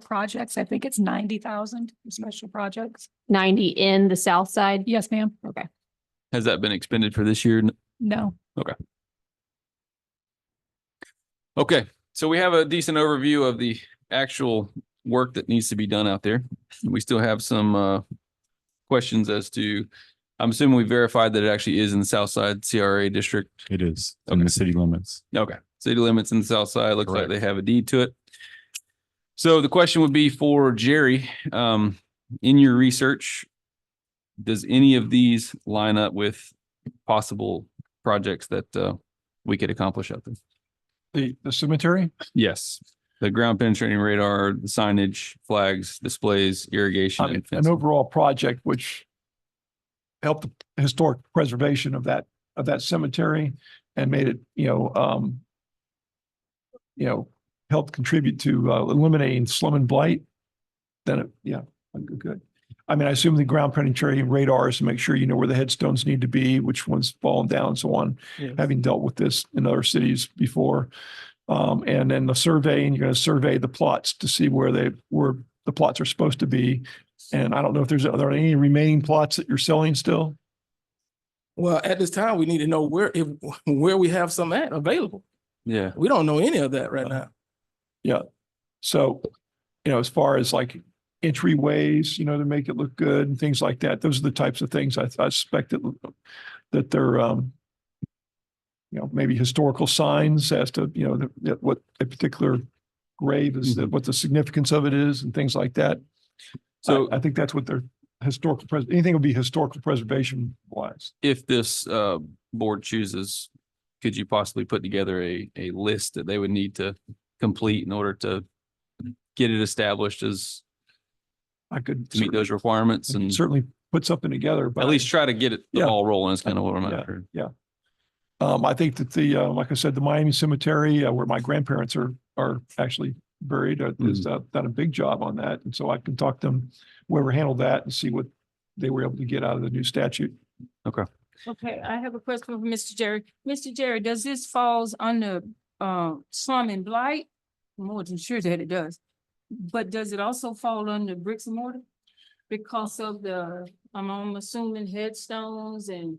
projects. I think it's 90,000 special projects. 90 in the South Side? Yes, ma'am. Okay. Has that been expended for this year? No. Okay, so we have a decent overview of the actual work that needs to be done out there. We still have some questions as to, I'm assuming we verified that it actually is in the South Side CRA district. It is in the city limits. Okay, city limits in the South Side. Looks like Correct. they have a deed to it. So the question would be for Jerry, in your research, does any of these line up with possible projects that we could accomplish out there? The cemetery? Yes, the ground penetrating radar, the signage, flags, displays, irrigation. and An fencing. overall project which helped the historic preservation of that cemetery and made it, helped contribute to eliminating slum and blight. Then, good. I mean, I assume the ground penetrating radars to make sure you know where the headstones need to be, which one's fallen down and so on, Yes. having dealt with this in other cities before. And then the survey, and you're going to survey the plots to see where the plots are supposed to be. And I don't know if are there any remaining plots that you're selling still? Well, at this time, we need to know where we have some available. Yeah. We don't know any of that right now. Yeah. So, as far as like entryways, to make it look good and things like that, those are the types of things I suspect that they're maybe historical signs as to, what a particular grave is, what the significance of it is and things like that. So I think that's what their anything would be historical preservation wise. If this board chooses, could you possibly put together a list that they would need to complete in order to get it established as I could to meet those requirements and certainly put something together, but at least try to get the Yeah. ball rolling is kind of what I'm Yeah. after. Yeah. I think that like I said, the Miami Cemetery, where my grandparents are actually buried, has done a big job on that. And so I can talk to them, whoever handled that, and see what they were able to get out of the new statute. Okay. Okay, I have a question for Mr. Jerry. Mr. Jerry, does this falls under slum and blight? I'm more than sure that it does. But does it also fall under bricks and mortar? Because of the, I'm assuming headstones and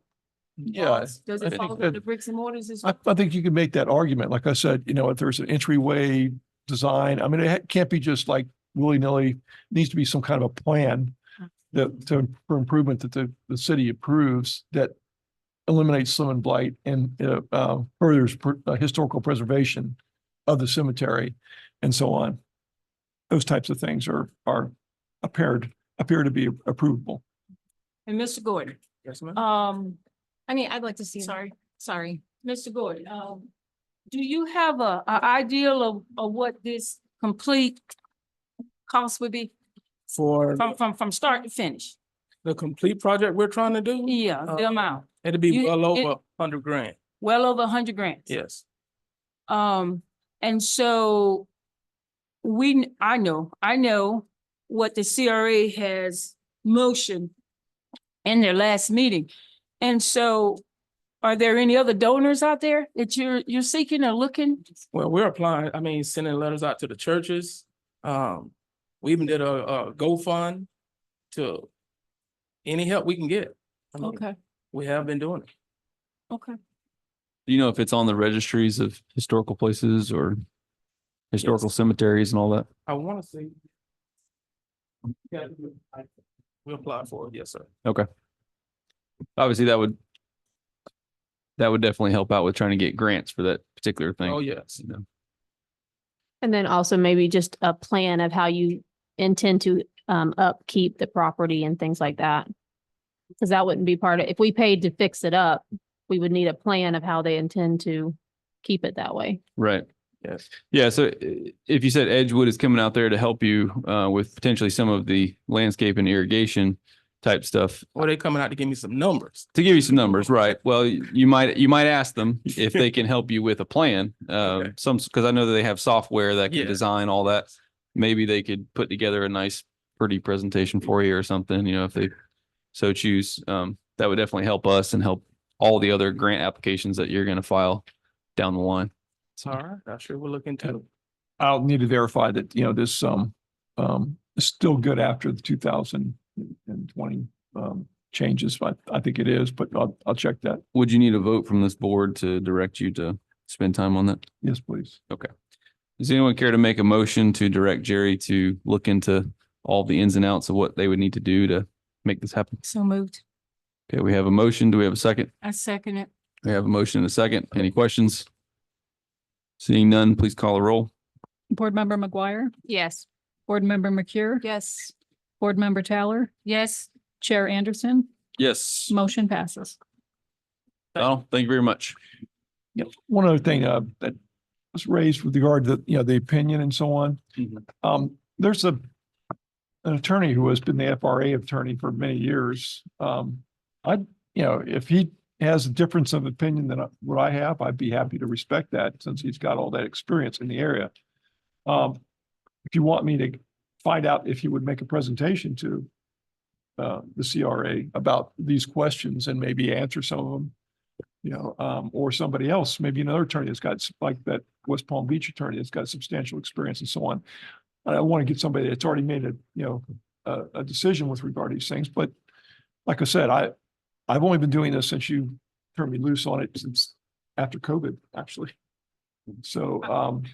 vaults? Does I it think fall that- under bricks and mortars as well? I think you can make that argument. Like I said, if there's an entryway design, I mean, it can't be just like willy-nilly. It needs to be some kind of a plan for improvement that the city approves that eliminates slum and blight and furthers historical preservation of the cemetery and so on. Those types of things appear to be approvable. And Mr. Gordon, Yes, ma'am. I mean, I'd like to see. sorry, Mr. Gordon, do you have a ideal of what this complete cost would be For from start to finish? the complete project we're trying to do, Yeah, the amount, it'd be you- well it- over 100 grand. well over 100 grand. Yes. And so I know what the CRA has motioned in their last meeting. And so are there any other donors out there that you're seeking or looking? Well, we're applying, sending letters out to the churches. We even did a GoFund to any help we can get. Okay, We have been doing it. okay. Do you know if it's on the registries of historical places or historical cemeteries and all that? I want to see. Yeah, we applied for it. Yes, sir. Okay. Obviously, that would definitely help out with trying to get grants for that particular thing. Oh, yes. You know. And then also maybe just a plan of how you intend to upkeep the property and things like that. Because that wouldn't be part of, if we paid to fix it up, we would need a plan of how they intend to keep it that way. Right. Yes. Yeah. So if you said Edgewood is coming out there to help you with potentially some of the landscape and irrigation type stuff, Or they coming out to give me some numbers. to give you some numbers, right? Well, you might ask them if they can help you with a plan. Okay. Because I know that they have software that can Yeah. design all that. Maybe they could put together a nice, pretty presentation for you or something, if they so choose. That would definitely help us and help all the other grant applications that you're going to file down the line. It's all right. I'm sure we'll look into it. I'll need to verify that, this is still good after the 2020 changes, but I think it is, but I'll check that. Would you need a vote from this board to direct you to spend time on that? Yes, please. Okay. Does anyone care to make a motion to direct Jerry to look into all the ins and outs of what they would need to do to make this happen? So moved. Okay, we have a motion. Do we have a second? I second it. We have a motion and a second. Any questions? Seeing none, please call a roll. Board Member McGuire, Yes. Board Member McCure, Yes. Board Member Towler, Yes. Chair Anderson, Yes. motion passes. Donald, thank you very much. Yeah. One other thing that was raised with regard to, the opinion and so on. There's an attorney who has been the FRA attorney for many years. If he has a difference of opinion than what I have, I'd be happy to respect that since he's got all that experience in the area. If you want me to find out if he would make a presentation to the CRA about these questions and maybe answer some of them, or somebody else, maybe another attorney that's got, like that West Palm Beach attorney that's got substantial experience and so on. I want to get somebody that's already made a decision with regard to these things. But like I said, I've only been doing this since you turned me loose on it, since after COVID, actually. So I'm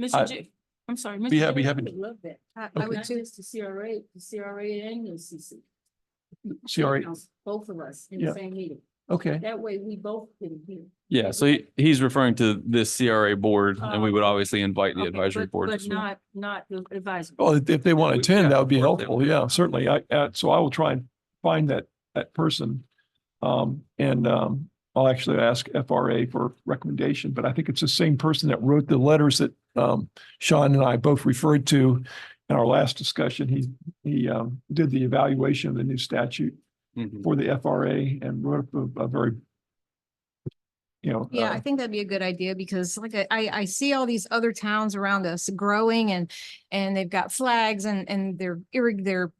sorry. Be happy Mr. having- I would love that. I Okay. would choose the CRA and the CC. CRA, Both of us in Yeah. the same meeting. Okay. That way we both can hear. Yeah, so he's referring to this CRA board and we would obviously invite the Okay, advisory board But as well. not the advisory. Well, if they want to Yeah, attend, that would be of course they helpful. Yeah, certainly. So I will try and find that person. I'll actually ask FRA for recommendation, but I think it's the same person that wrote the letters that Sean and I both referred to in our last discussion. He did the evaluation of the new statute Mhm. for the FRA and wrote a very, Yeah, I think that'd be a good idea because like I see all these other towns around us growing and they've got flags and their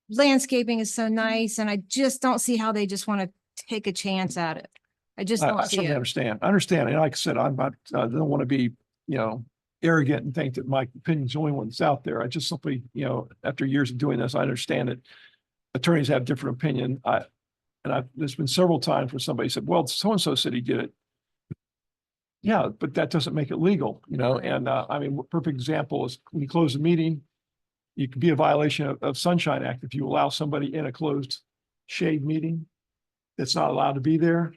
landscaping is so nice and I just don't see how they just want to take a chance at it. I just I don't see certainly it. understand. I understand. And like I said, I don't want to be, arrogant and think that my opinion's the only one that's out there. I just simply, after years of doing this, I understand that attorneys have different opinion. There's been several times where somebody said, well, so-and-so said he did it. Yeah, but that doesn't make it legal, and perfect example is when you close a meeting, you could be a violation of Sunshine Act if you allow somebody in a closed shade meeting that's not allowed to be there.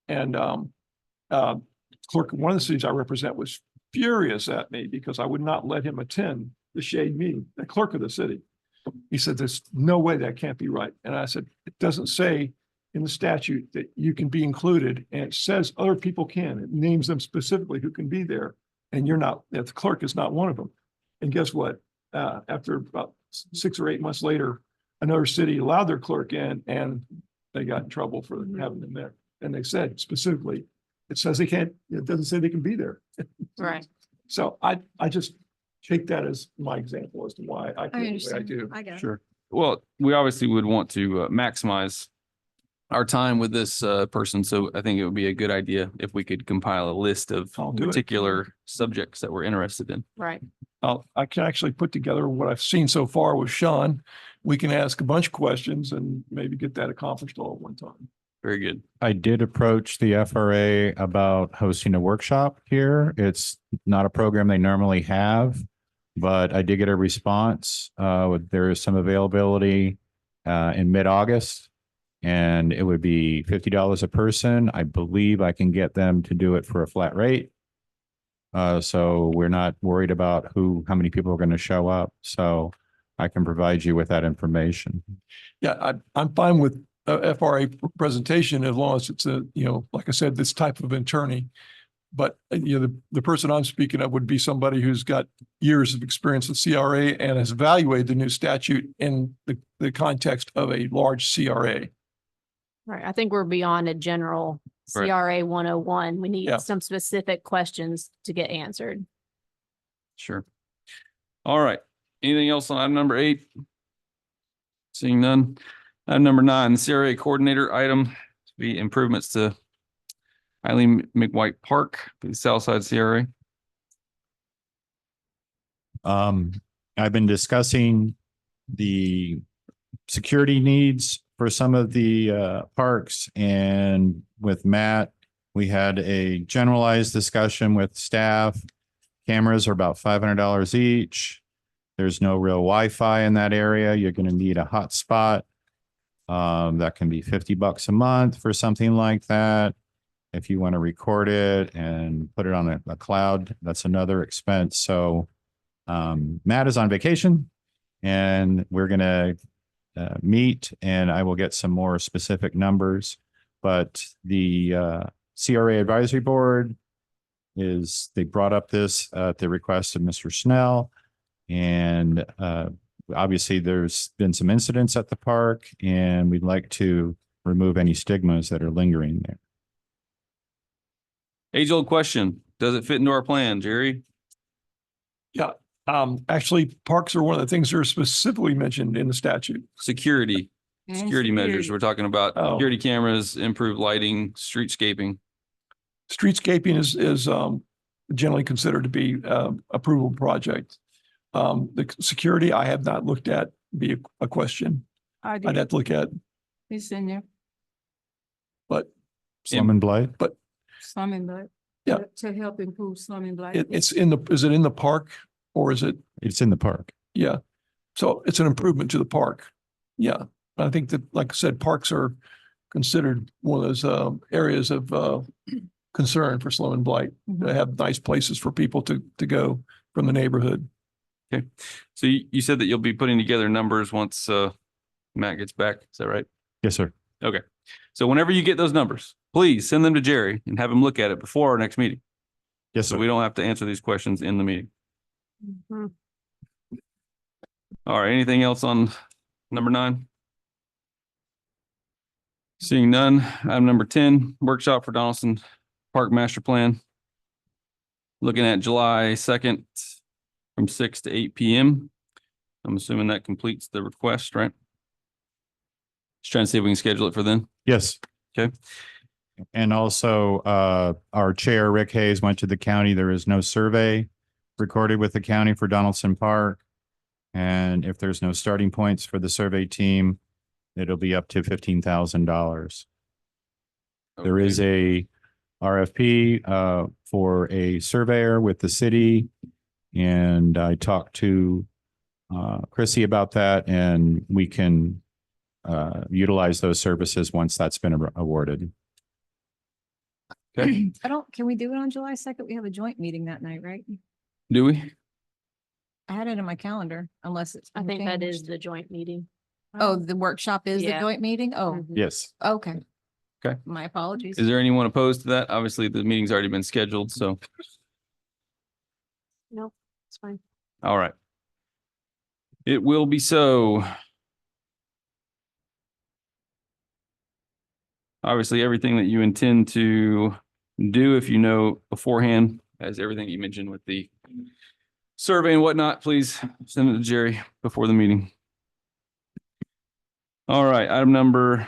And clerk of one of the cities I represent was furious at me because I would not let him attend the shade meeting, the clerk of the city. He said, there's no way that can't be right. And I said, it doesn't say in the statute that you can be included, and it says other people can. It names them specifically who can be there, and you're not. The clerk is not one of them. And guess what? After about 6 or 8 months later, another city allowed their clerk in, and they got in trouble for having them there. And they said specifically, it says they can't. It doesn't say they can be there. Right. So I just take that as my example as to why I feel the way I understand. do. I got it. Sure. Well, we obviously would want to maximize our time with this person. So I think it would be a good idea if we could compile a list of I'll do it. particular subjects that we're interested in. Right. I can actually put together what I've seen so far with Sean. We can ask a bunch of questions and maybe get that accomplished all at one time. Very good. I did approach the FRA about hosting a workshop here. It's not a program they normally have, but I did get a response. There is some availability in mid-August, and it would be $50 a person. I believe I can get them to do it for a flat rate. So we're not worried about how many people are going to show up. So I can provide you with that information. Yeah, I'm fine with FRA presentation as long as it's like I said, this type of attorney. But the person I'm speaking of would be somebody who's got years of experience with CRA and has evaluated the new statute in the context of a large CRA. Right. I think we're beyond a general Right. CRA 101. We need Yeah. some specific questions to get answered. Sure. All right. Anything else on item number 8? Seeing none. Item number 9, the CRA coordinator item to be improvements to Eileen McWhite Park, the Southside CRA. I've been discussing the security needs for some of the parks, and with Matt, we had a generalized discussion with staff. Cameras are about $500 each. There's no real Wi-Fi in that area. You're going to need a hotspot. That can be $50 a month for something like that. If you want to record it and put it on a cloud, that's another expense. So Matt is on vacation, and we're going to meet, and I will get some more specific numbers. But the CRA advisory board they brought up this at the request of Mr. Snell. And obviously there's been some incidents at the park, and we'd like to remove any stigmas that are lingering there. Age-old question. Does it fit into our plan, Jerry? Yeah. Actually, parks are one of the things that are specifically mentioned in the statute. Security measures. We're talking about Oh. security cameras, improved lighting, streetscaping. Streetscaping is generally considered to be approval project. The security I have not looked at be a question. I I'd did. have to look at, It's in there. but Slum and Blight? Slumming Blight. Yeah. To help improve slumming Blight. is it in the park or is it? It's in the park. Yeah. So it's an improvement to the park. Yeah. I think that, like I said, parks are considered one of those areas of concern for slow and blight. They have nice places for people to go from the neighborhood. Okay. So you said that you'll be putting together numbers once Matt gets back. Is that right? Yes, sir. Okay. So whenever you get those numbers, please send them to Jerry and have him look at it before our next meeting. Yes, So sir. we don't have to answer these questions in the meeting. All right. Anything else on number 9? Seeing none. Item number 10, workshop for Donaldson Park Master Plan. Looking at July 2nd from 6 to 8 p.m. I'm assuming that completes the request, right? Just trying to see if we can schedule it for then. Yes. Okay. And also, our chair, Rick Hayes, went to the county. There is no survey recorded with the county for Donaldson Park. And if there's no starting points for the survey team, it'll be up to $15,000. There is a RFP for a surveyor with the city. And I talked to Chrissy about that, and we can utilize those services once that's been awarded. Okay. Can we do it on July 2nd? We have a joint meeting that night, right? Do we? I had it in my calendar unless it's. I been think that is changed. the joint meeting. Oh, the workshop is the Yeah. joint meeting? Oh, Yes. okay. Okay. My apologies. Is there anyone opposed to that? Obviously, the meeting's already been scheduled, so. No, it's fine. All right. It will be so. Obviously, everything that you intend to do, if you know beforehand, as everything you mentioned with the survey and whatnot, please send it to Jerry before the meeting. All right, item number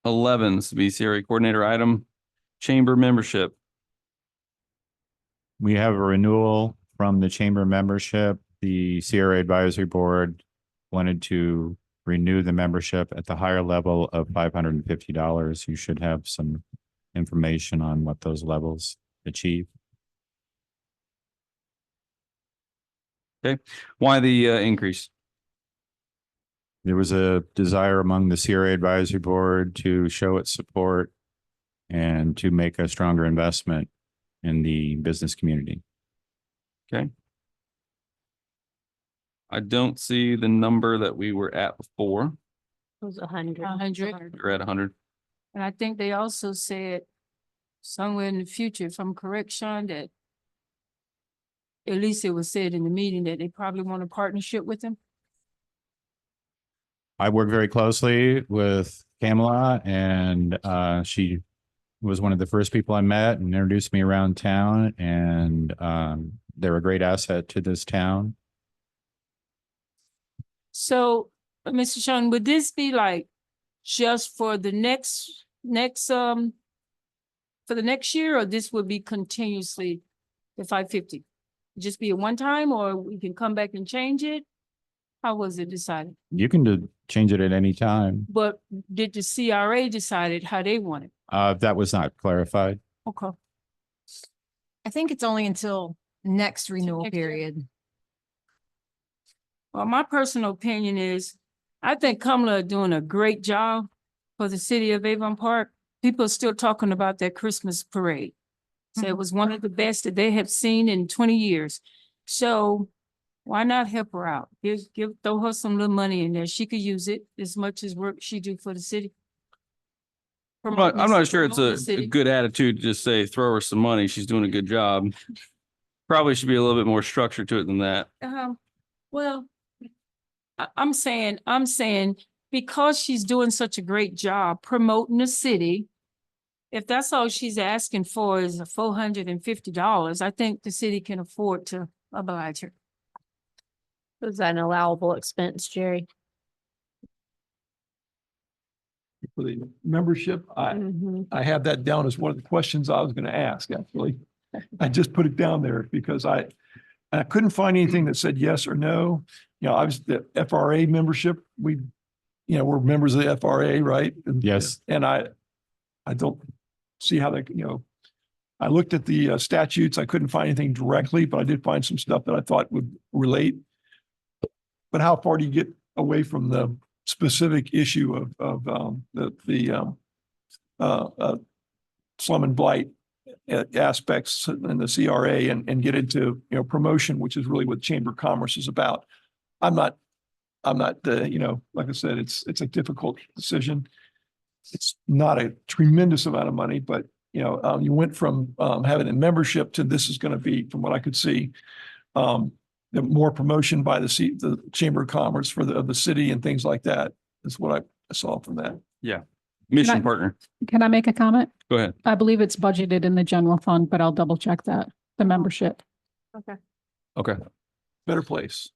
11, this will be CRA coordinator item, chamber membership. We have a renewal from the chamber membership. The CRA advisory board wanted to renew the membership at the higher level of $550. You should have some information on what those levels achieve. Okay, why the increase? There was a desire among the CRA advisory board to show its support and to make a stronger investment in the business community. Okay. I don't see the number that we were at before. It was 100. 100. We're at 100. And I think they also said somewhere in the future, if I'm correct, Sean, that at least it was said in the meeting that they probably want a partnership with them. I work very closely with Kamala, and she was one of the first people I met and introduced me around town, and they're a great asset to this town. So, Mr. Sean, would this be like just for the next for the next year, or this would be continuously the 550? Just be a one time, or we can come back and change it? How was it decided? You can change it at any time. But did the CRA decide how they want it? That was not clarified. Okay. I think it's only until next renewal next year. period. Well, my personal opinion is, I think Kamala doing a great job for the city of Avon Park. People are still talking about that Christmas parade. So it was one of the best that they have seen in 20 years. So why not help her out? Throw her some little money in there. She could use it as much as work she do for the city. I'm not sure it's Promote the a city. good attitude to just say, throw her some money. She's doing a good job. Probably should be a little bit more structure to it than that. Well, I'm saying because she's doing such a great job promoting the city, if that's all she's asking for is $450, I think the city can afford to oblige her. Was that an allowable expense, Jerry? For the membership, I have that down as one of the questions I was going to ask, actually. I just put it down there because I couldn't find anything that said yes or no. You know, I was the FRA membership. We're members of the FRA, right? Yes. And I don't see how they, I looked at the statutes. I couldn't find anything directly, but I did find some stuff that I thought would relate. But how far do you get away from the specific issue of slum and blight aspects in the CRA and get into, promotion, which is really what Chamber of Commerce is about. I'm not, like I said, it's a difficult decision. It's not a tremendous amount of money, but, you went from having a membership to this is going to be, from what I could see, the more promotion by the Chamber of Commerce of the city and things like that is what I saw from that. Yeah. Mission I- partner. Can I make a comment? Go ahead. I believe it's budgeted in the general fund, but I'll double check that, the membership. Okay. Better place.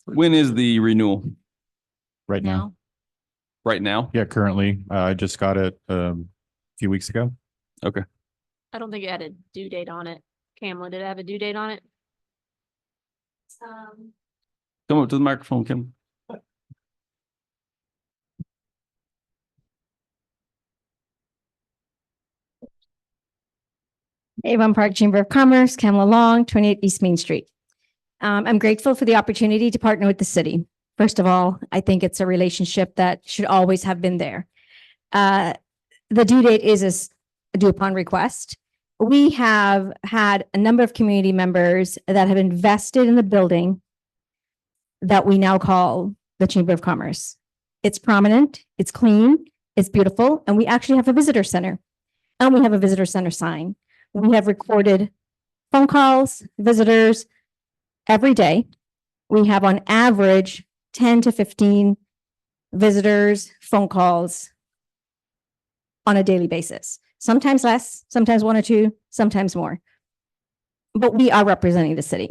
When is the renewal? Right now. Right now? Yeah, currently, I just got it a few weeks ago. Okay. I don't think it had a due date on it. Kamala, did it have a due date on it? Come up to the microphone, Kim. Avon Park Chamber of Commerce, Kamala Long, 28 East Main Street. I'm grateful for the opportunity to partner with the city. First of all, I think it's a relationship that should always have been there. The due date is due upon request. We have had a number of community members that have invested in the building that we now call the Chamber of Commerce. It's prominent, it's clean, it's beautiful, and we actually have a visitor center. And we have a visitor center sign. We have recorded phone calls, visitors every day. We have on average 10 to 15 visitors, phone calls on a daily basis. Sometimes less, sometimes one or two, sometimes more. But we are representing the city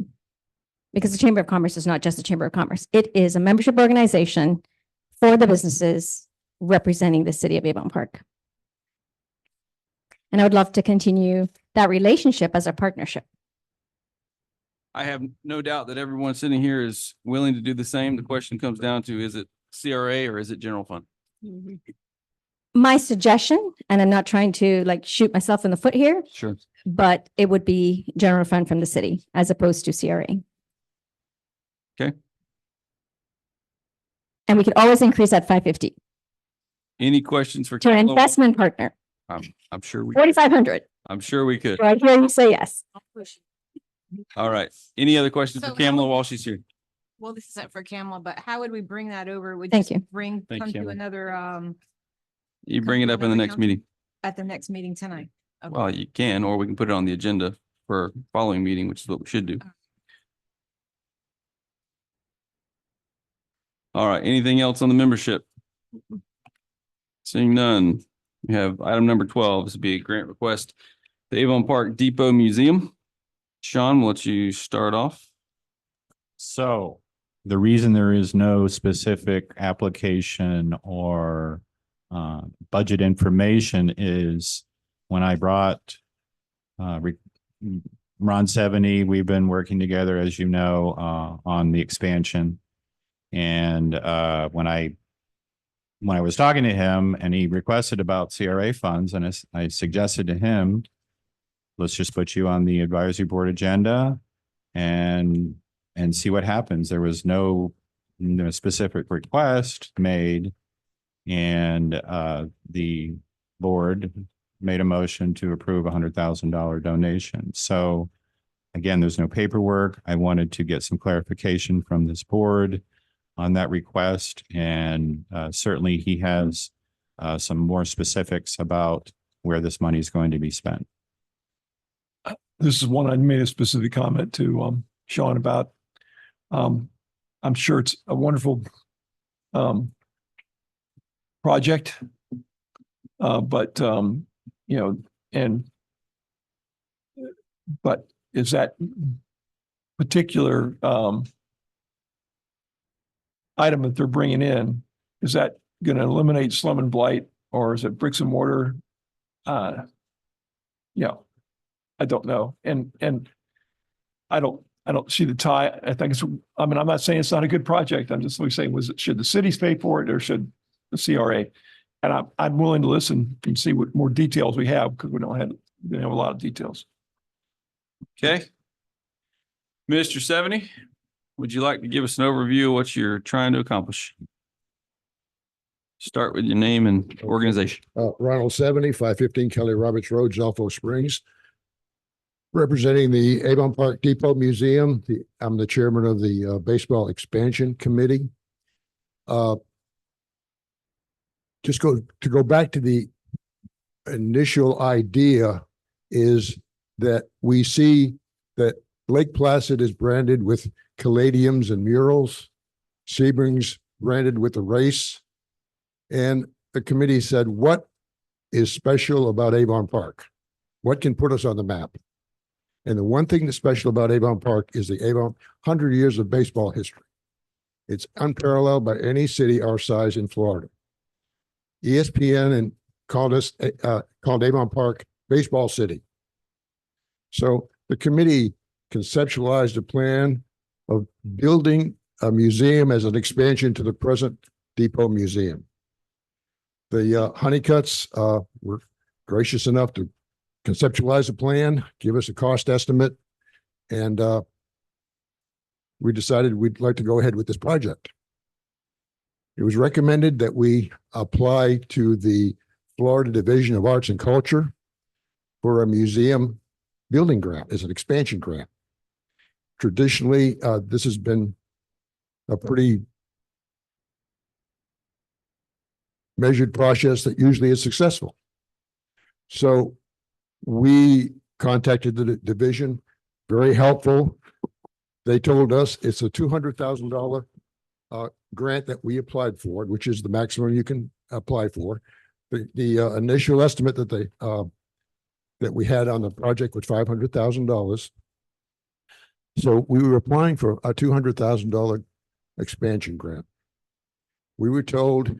because the Chamber of Commerce is not just a Chamber of Commerce. It is a membership organization for the businesses representing the city of Avon Park. And I would love to continue that relationship as a partnership. I have no doubt that everyone sitting here is willing to do the same. The question comes down to, is it CRA or is it general fund? My suggestion, and I'm not trying to shoot myself in the foot here, Sure. but it would be general fund from the city as opposed to CRA. Okay. And we could always increase that 550 Any questions for? to an Kamala? investment partner, I'm sure we, 4,500. I'm sure we could. Do I hear you say yes? All right. Any other questions for So Kamala how- while she's here? Well, this isn't for Kamala, but how would we bring that over? Would Thank just you. Bring, Thank come you, to Kamala. another, You bring it up in the next meeting. at the next meeting tonight? Okay. Well, you can, or we can put it on the agenda for following meeting, which is what we should do. All right. Anything else on the membership? Seeing none, we have item number 12. This would be a grant request. The Avon Park Depot Museum. Sean, we'll let you start off. So the reason there is no specific application or budget information is when I brought Ron 70, we've been working together, as you know, on the expansion. And when I was talking to him and he requested about CRA funds, and I suggested to him, let's just put you on the advisory board agenda and see what happens. There was no specific request made, and the board made a motion to approve a $100,000 donation. So again, there's no paperwork. I wanted to get some clarification from this board on that request, and certainly he has some more specifics about where this money is going to be spent. This is one I made a specific comment to Sean about. I'm sure it's a wonderful project, but but is that particular item that they're bringing in, is that going to eliminate slum and blight, or is it bricks and mortar? I don't know. And I don't see the tie. I think I'm not saying it's not a good project. I'm just saying, should the cities pay for it or should the CRA? And I'm willing to listen and see what more details we have, because we don't have a lot of details. Okay. Mr. 70, would you like to give us an overview of what you're trying to accomplish? Start with your name and organization. Ronald 70, 515 Kelly Roberts Road, Zolfo Springs. Representing the Avon Park Depot Museum. I'm the chairman of the Baseball Expansion Committee. Just to go back to the initial idea is that we see that Lake Placid is branded with caladiums and murals. Sebring's branded with the race. And the committee said, what is special about Avon Park? What can put us on the map? And the one thing that's special about Avon Park is the Avon 100 years of baseball history. It's unparalleled by any city our size in Florida. ESPN and called Avon Park Baseball City. So the committee conceptualized a plan of building a museum as an expansion to the present Depot Museum. The Honeycutts were gracious enough to conceptualize a plan, give us a cost estimate, and we decided we'd like to go ahead with this project. It was recommended that we apply to the Florida Division of Arts and Culture for a museum building grant as an expansion grant. Traditionally, this has been a pretty measured process that usually is successful. So we contacted the division, very helpful. They told us it's a $200,000 grant that we applied for, which is the maximum you can apply for. The initial estimate that that we had on the project was $500,000. So we were applying for a $200,000 expansion grant. We were told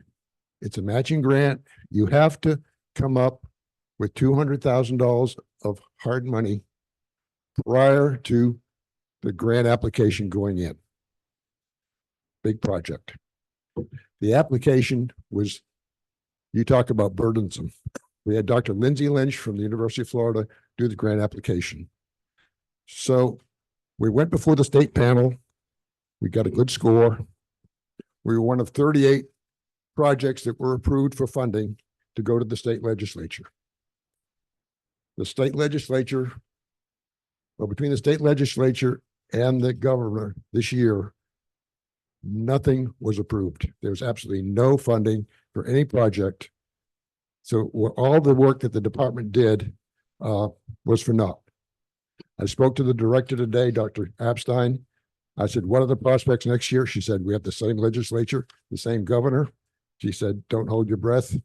it's a matching grant. You have to come up with $200,000 of hard money prior to the grant application going in. Big project. The application was, you talk about burdensome. We had Dr. Lindsay Lynch from the University of Florida do the grant application. So we went before the state panel. We got a good score. We were one of 38 projects that were approved for funding to go to the state legislature. The state legislature, well, between the state legislature and the governor this year, nothing was approved. There was absolutely no funding for any project. So all the work that the department did was for naught. I spoke to the director today, Dr. Abstein. I said, what are the prospects next year? She said, we have the same legislature, the same governor. She said, don't hold your breath.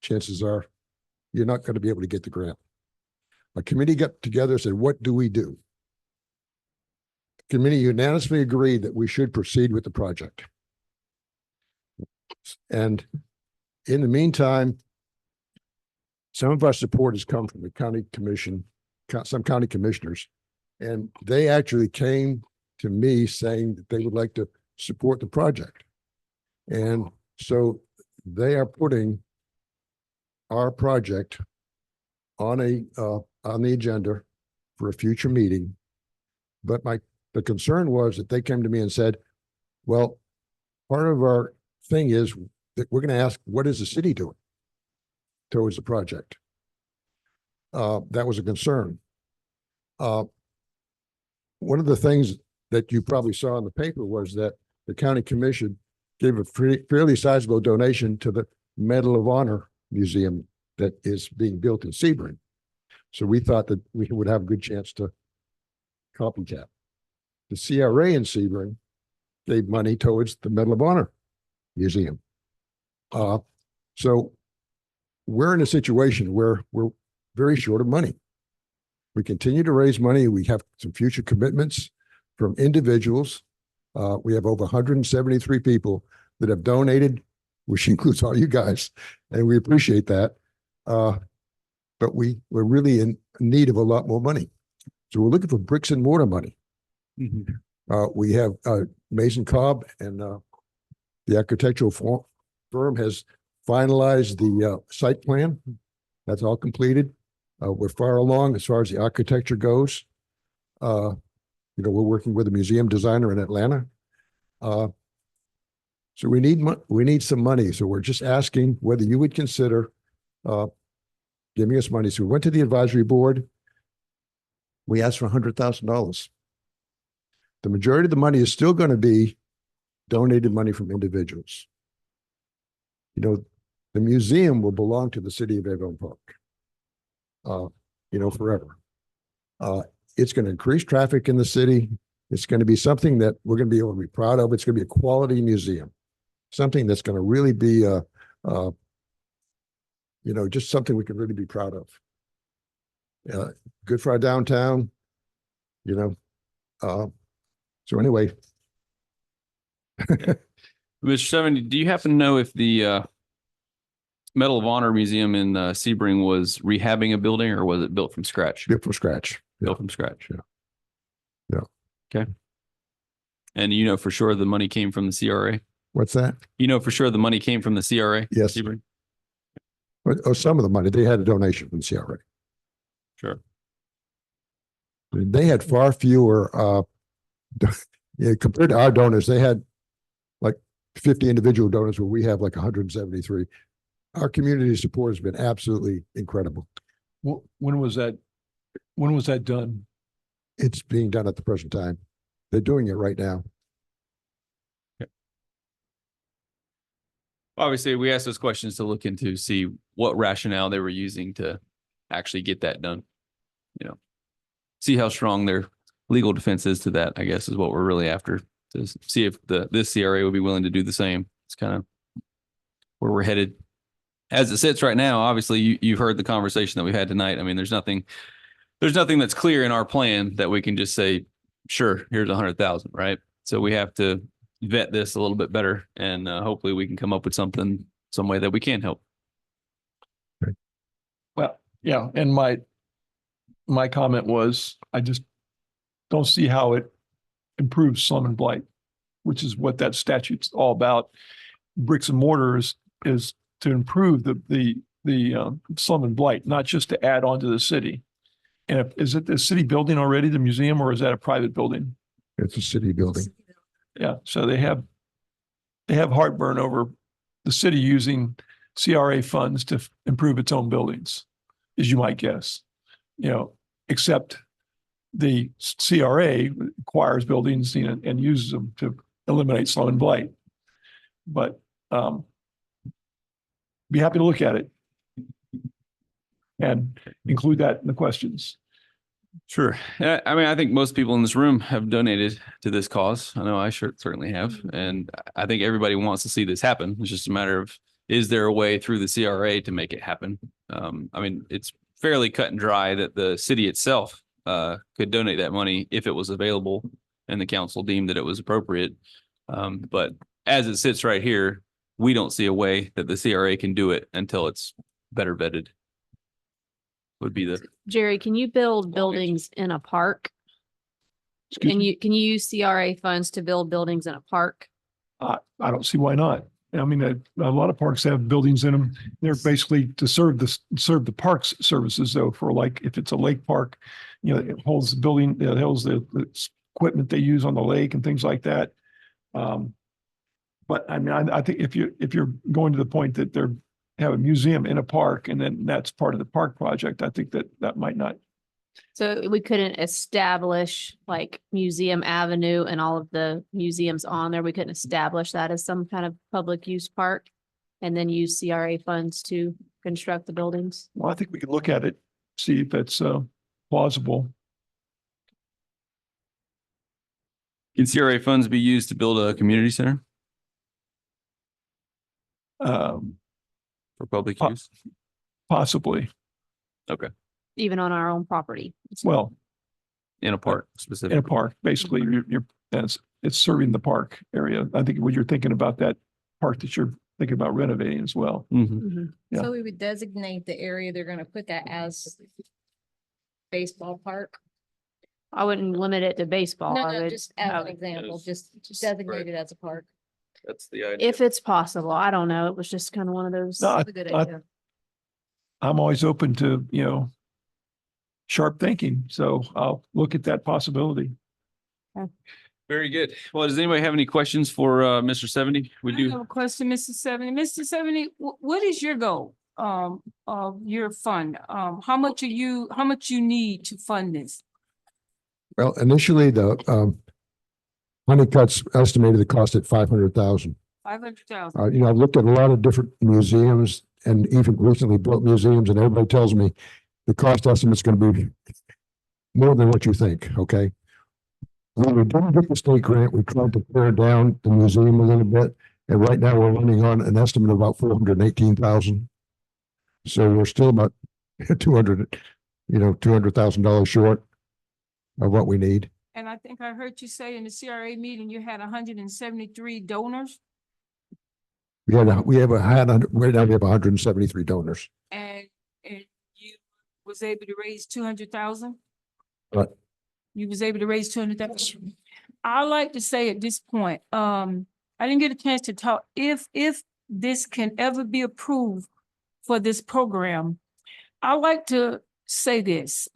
Chances are you're not going to be able to get the grant. A committee got together and said, what do we do? The committee unanimously agreed that we should proceed with the project. And in the meantime, some of our support has come from the county commission, some county commissioners, and they actually came to me saying that they would like to support the project. And so they are putting our project on the agenda for a future meeting. But the concern was that they came to me and said, well, part of our thing is that we're going to ask, what is the city doing towards the project? That was a concern. One of the things that you probably saw in the paper was that the county commission gave a fairly sizable donation to the Medal of Honor Museum that is being built in Sebring. So we thought that we would have a good chance to copycat. The CRA in Sebring gave money towards the Medal of Honor Museum. So we're in a situation where we're very short of money. We continue to raise money. We have some future commitments from individuals. We have over 173 people that have donated, which includes all you guys, and we appreciate that. But we're really in need of a lot more money. So we're looking for bricks and mortar money. We have Mason Cobb, and the architectural firm has finalized the site plan. That's all completed. We're far along as far as the architecture goes. We're working with a museum designer in Atlanta. So we need some money. So we're just asking whether you would consider giving us money. So we went to the advisory board. We asked for $100,000. The majority of the money is still going to be donated money from individuals. You know, the museum will belong to the city of Avon Park, forever. It's going to increase traffic in the city. It's going to be something that we're going to be able to be proud of. It's going to be a quality museum, something that's going to really be, just something we can really be proud of. Good for our downtown, so anyway. Mr. Seven, do you happen to know if the Medal of Honor Museum in Sebring was rehabbing a building or was it built from scratch? Built from scratch. Built from scratch. Yeah. Yeah. Okay. And you know for sure the money came from the CRA? What's that? You know for sure the money came from the CRA? Yes. Sebring? Or some of the money. They had a donation from CRA. Sure. They had far fewer, compared to our donors, they had like 50 individual donors where we have like 173. Our community support has been absolutely incredible. When was that? When was that done? It's being done at the present time. They're doing it right now. Obviously, we asked those questions to look into, see what rationale they were using to actually get that done. See how strong their legal defense is to that, I guess, is what we're really after, to see if this CRA would be willing to do the same. It's kind of where we're headed. As it sits right now, obviously, you've heard the conversation that we've had tonight. I mean, there's nothing that's clear in our plan that we can just say, sure, here's 100,000, right? So we have to vet this a little bit better, and hopefully we can come up with some way that we can help. Well, yeah, and my comment was, I just don't see how it improves slum and blight, which is what that statute's all about. Bricks and mortar is to improve the slum and blight, not just to add on to the city. And is it the city building already, the museum, or is that a private building? It's a city building. Yeah, so they have heartburn over the city using CRA funds to improve its own buildings, as you might guess. Except the CRA acquires buildings and uses them to eliminate slum and blight. But be happy to look at it and include that in the questions. Sure. I mean, I think most people in this room have donated to this cause. I know I certainly have. And I think everybody wants to see this happen. It's just a matter of, is there a way through the CRA to make it happen? I mean, it's fairly cut and dry that the city itself could donate that money if it was available and the council deemed that it was appropriate. But as it sits right here, we don't see a way that the CRA can do it until it's better vetted. Would be the Jerry, can you build buildings in a park? Can you use CRA funds to build buildings in a park? I don't see why not. I mean, a lot of parks have buildings in them. They're basically to serve the parks services, though. For like, if it's a lake park, it holds the building, it holds the equipment they use on the lake and things like that. But I mean, I think if you're going to the point that they're have a museum in a park and then that's part of the park project, I think that might not. So we couldn't establish like Museum Avenue and all of the museums on there. We couldn't establish that as some kind of public use park and then use CRA funds to construct the buildings. Well, I think we could look at it, see if it's plausible. Can CRA funds be used to build a community center for public use? Possibly. Okay. Even on our own property. Well, in a park specifically. In a park, basically, it's serving the park area. I think when you're thinking about that park that you're thinking about renovating as well. Mm-hmm. Yeah. So we would designate the area they're gonna put that as baseball park? I wouldn't limit it to baseball. No, I no, would just as have an it example, just right. designate it as a park. That's the idea. if it's possible. I don't know. It was just kind of one of those. No, That's a good idea. I'm always open to, sharp thinking. So I'll look at that possibility. Okay. Very good. Well, does anybody have any questions for Mr. 70? We I do. have a question, Mr. 70. Mr. 70, what is your goal of your fund? How much you need to fund this? Well, initially, the Honeycutt's estimated the cost at 500,000. 500,000. You know, I've looked at a lot of different museums and even recently built museums, and everybody tells me the cost estimate's going to be more than what you think, okay? When we didn't get the state grant, we tried to pare down the museum a little bit, and right now we're running on an estimate of about 418,000. So we're still about 200, $200,000 short of what we need. And I think I heard you say in the CRA meeting, you had 173 donors Right now we have 173 donors. and you was able to raise 200,000? Right. You was able to raise 200,000. I like to say at this point, I didn't get a chance to talk, if this can ever be approved for this program, I like to say this,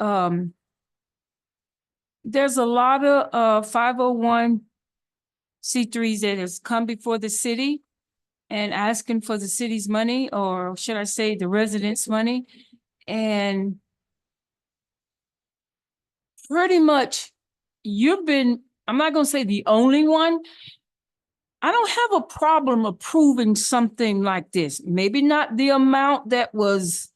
there's a lot of 501c3s that has come before the city and asking for the city's money, or should I say the residents' money, and pretty much you've been, I'm not gonna say the only one. I don't have a problem approving something like this. Maybe not the amount that was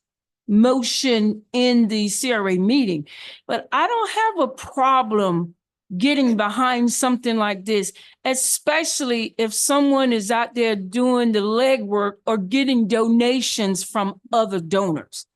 motion in the CRA meeting, but I don't have a problem getting behind something like this, especially if someone is out there doing the legwork or getting donations from other donors.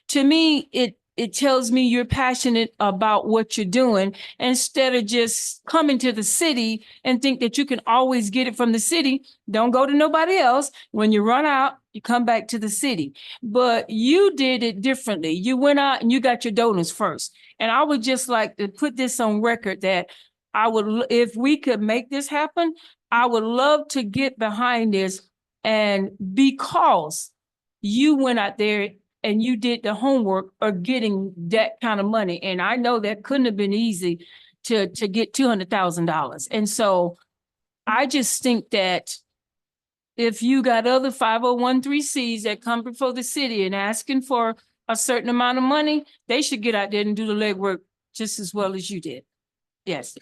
To me, it tells me you're passionate about what you're doing instead of just coming to the city and think that you can always get it from the city. Don't go to nobody else. When you run out, you come back to the city. But you did it differently. You went out and you got your donors first. And I would just like to put this on record that I would, if we could make this happen, I would love to get behind this. And because you went out there and you did the homework of getting that kind of money. And I know that couldn't have been easy to get $200,000. And so I just think that if you got other 501(c)(3)s that come before the city and asking for a certain amount of money, they should get out there and do the legwork just as well as you did. Yes.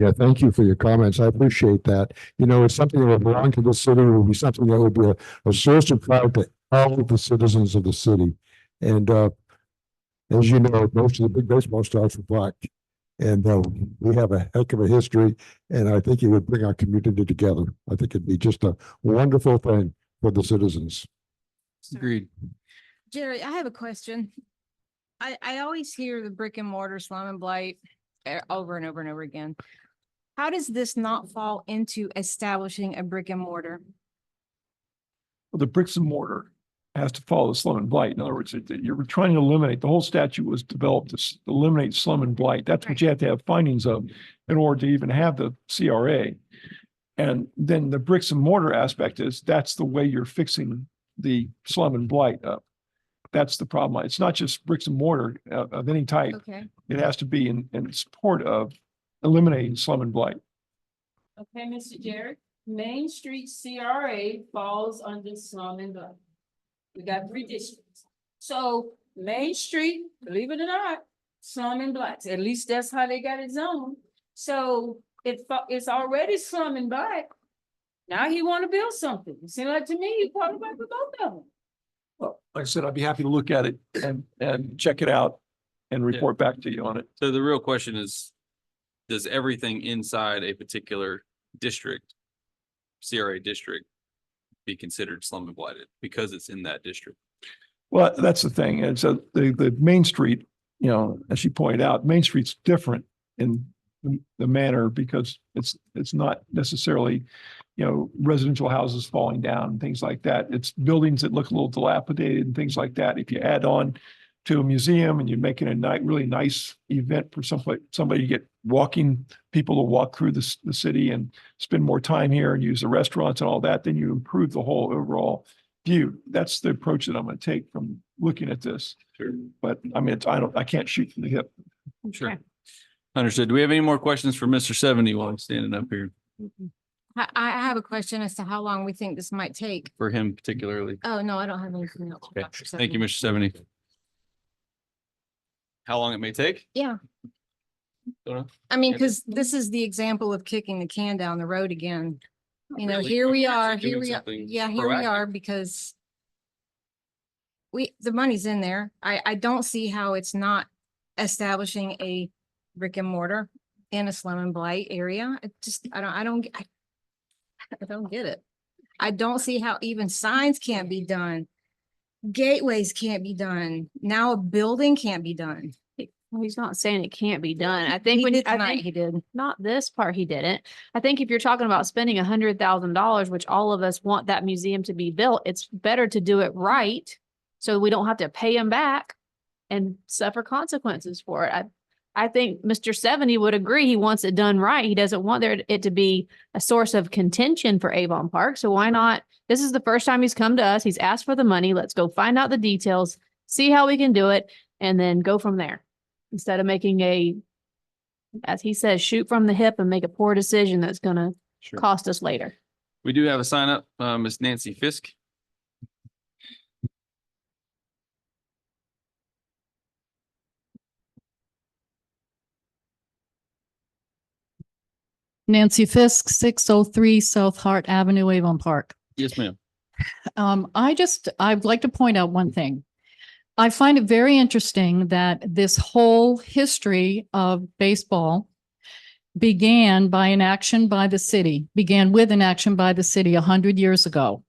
Yeah, thank you for your comments. I appreciate that. You know, it's something that would belong to the city. It would be something that would be a source of pride to all of the citizens of the city. And as you know, most of the big baseball stars are Black. And we have a heck of a history. And I think it would bring our community together. I think it'd be just a wonderful thing for the citizens. Agreed. Jerry, I have a question. I always hear the brick and mortar slum and blight over and over and over again. How does this not fall into establishing a brick and mortar? The bricks and mortar has to follow the slum and blight. In other words, you're trying to eliminate, the whole statute was developed to eliminate slum and blight. That's what you have to have findings of in order to even have the CRA. And then the bricks and mortar aspect is that's the way you're fixing the slum and blight up. That's the problem. It's not just bricks and mortar of any type. Okay. It has to be in support of eliminating slum and blight. Okay, Mr. Jared, Main Street CRA falls under slum and blight. We got 3 districts. So Main Street, believe it or not, slum and blight. At least that's how they got it zoned. So it's already slum and blight. Now he want to build something. It seems like to me you qualify for both of them. Well, like I said, I'd be happy to look at it and check it out and report back to you on it. So the real question is, does everything inside a particular district, CRA district, be considered slum and blighted because it's in that district? Well, that's the thing. And so the Main Street, you know, as you pointed out, Main Street's different in the manner because it's not necessarily, you know, residential houses falling down and things like that. It's buildings that look a little dilapidated and things like that. If you add on to a museum and you're making a really nice event for somebody to get people to walk through the city and spend more time here and use the restaurants and all that, then you improve the whole overall view. That's the approach that I'm going to take from looking at this. Sure. But I mean, I can't shoot from the hip. Sure. Understood. Do we have any more questions for Mr. 70 while I'm standing up here I have a question as to how long we think this might take. for him particularly? Oh, no, I don't have anything else. Okay. Dr. Thank you, Seven. Mr. 70. How long it may take? Yeah, Don't know. I mean, Yeah. because this is the example of kicking the can down the road again. You know, Really? here we You're are, actually here doing we are. something Yeah, here we proactive. are because the money's in there. I don't see how it's not establishing a brick and mortar in a slum and blight area. It just, I don't get it. I don't see how even signs can't be done. Gateways can't be done. Now a building can't be done. Well, he's not saying it can't be done. I think He when did I tonight, think he did. not this part, he didn't. I think if you're talking about spending $100,000, which all of us want that museum to be built, it's better to do it right. So we don't have to pay him back and suffer consequences for it. I think Mr. 70 would agree. He wants it done right. He doesn't want it to be a source of contention for Avon Park. So why not? This is the first time he's come to us. He's asked for the money. Let's go find out the details, see how we can do it, and then go from there. Instead of making as he says, shoot from the hip and make a poor decision that's gonna Sure. cost us later. We do have a sign up, Miss Nancy Fisk. Nancy Fisk, 603 South Hart Avenue, Avon Park. Yes, ma'am. I'd like to point out one thing. I find it very interesting that this whole history of baseball began with an action by the city 100 years ago.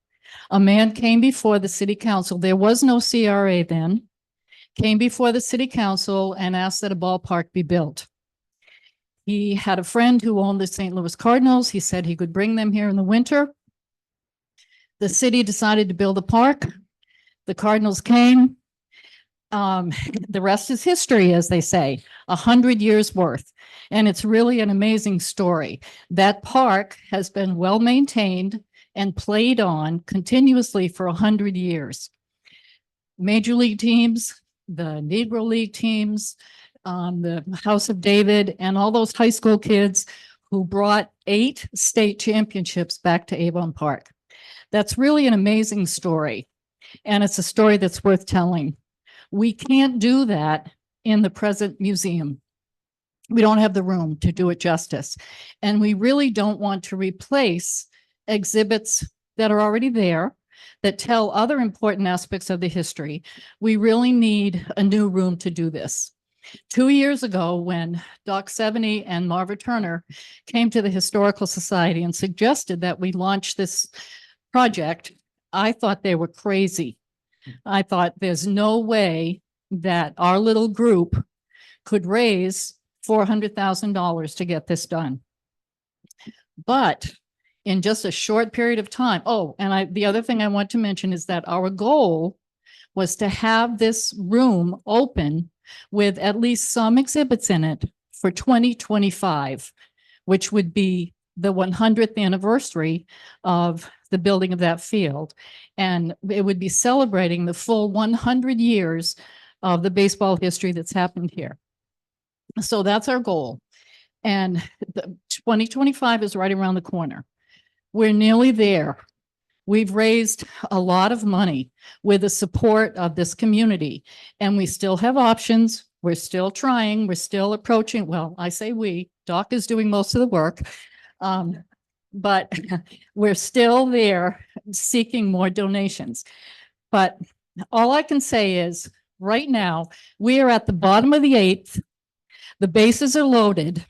A man came before the city council. There was no CRA then. Came before the city council and asked that a ballpark be built. He had a friend who owned the St. Louis Cardinals. He said he could bring them here in the winter. The city decided to build a park. The Cardinals came. The rest is history, as they say, 100 years worth. And it's really an amazing story. That park has been well maintained and played on continuously for 100 years. Major league teams, the Negro League teams, the House of David, and all those high school kids who brought 8 state championships back to Avon Park. That's really an amazing story. And it's a story that's worth telling. We can't do that in the present museum. We don't have the room to do it justice. And we really don't want to replace exhibits that are already there that tell other important aspects of the history. We really need a new room to do this. 2 years ago, when Doc 70 and Marva Turner came to the Historical Society and suggested that we launch this project, I thought they were crazy. I thought there's no way that our little group could raise $400,000 to get this done. But in just a short period of time, the other thing I want to mention is that our goal was to have this room open with at least some exhibits in it for 2025, which would be the 100th anniversary of the building of that field. And it would be celebrating the full 100 years of the baseball history that's happened here. So that's our goal. And 2025 is right around the corner. We're nearly there. We've raised a lot of money with the support of this community, and we still have options. We're still trying. We're still approaching. Well, I say we, Doc is doing most of the work. But we're still there seeking more donations. But all I can say is right now, we are at the bottom of the 8th. The bases are loaded.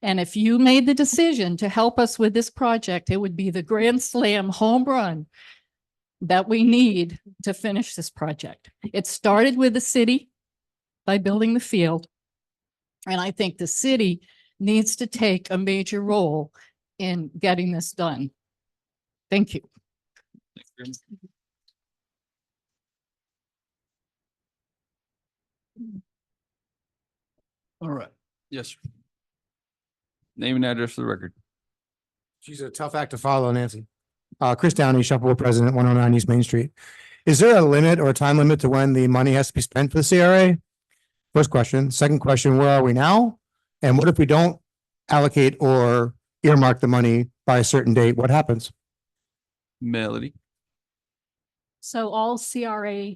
And if you made the decision to help us with this project, it would be the grand slam home run that we need to finish this project. It started with the city by building the field. And I think the city needs to take a major role in getting this done. Thank you. All right. Yes, sir. Name and address for the record. She's a tough act to follow, Nancy. Chris Downey, Shuffleboard President, 109 East Main Street. Is there a limit or a time limit to when the money has to be spent for the CRA? First question. Second question, where are we now? And what if we don't allocate or earmark the money by a certain date? What happens? Melody. So all CRA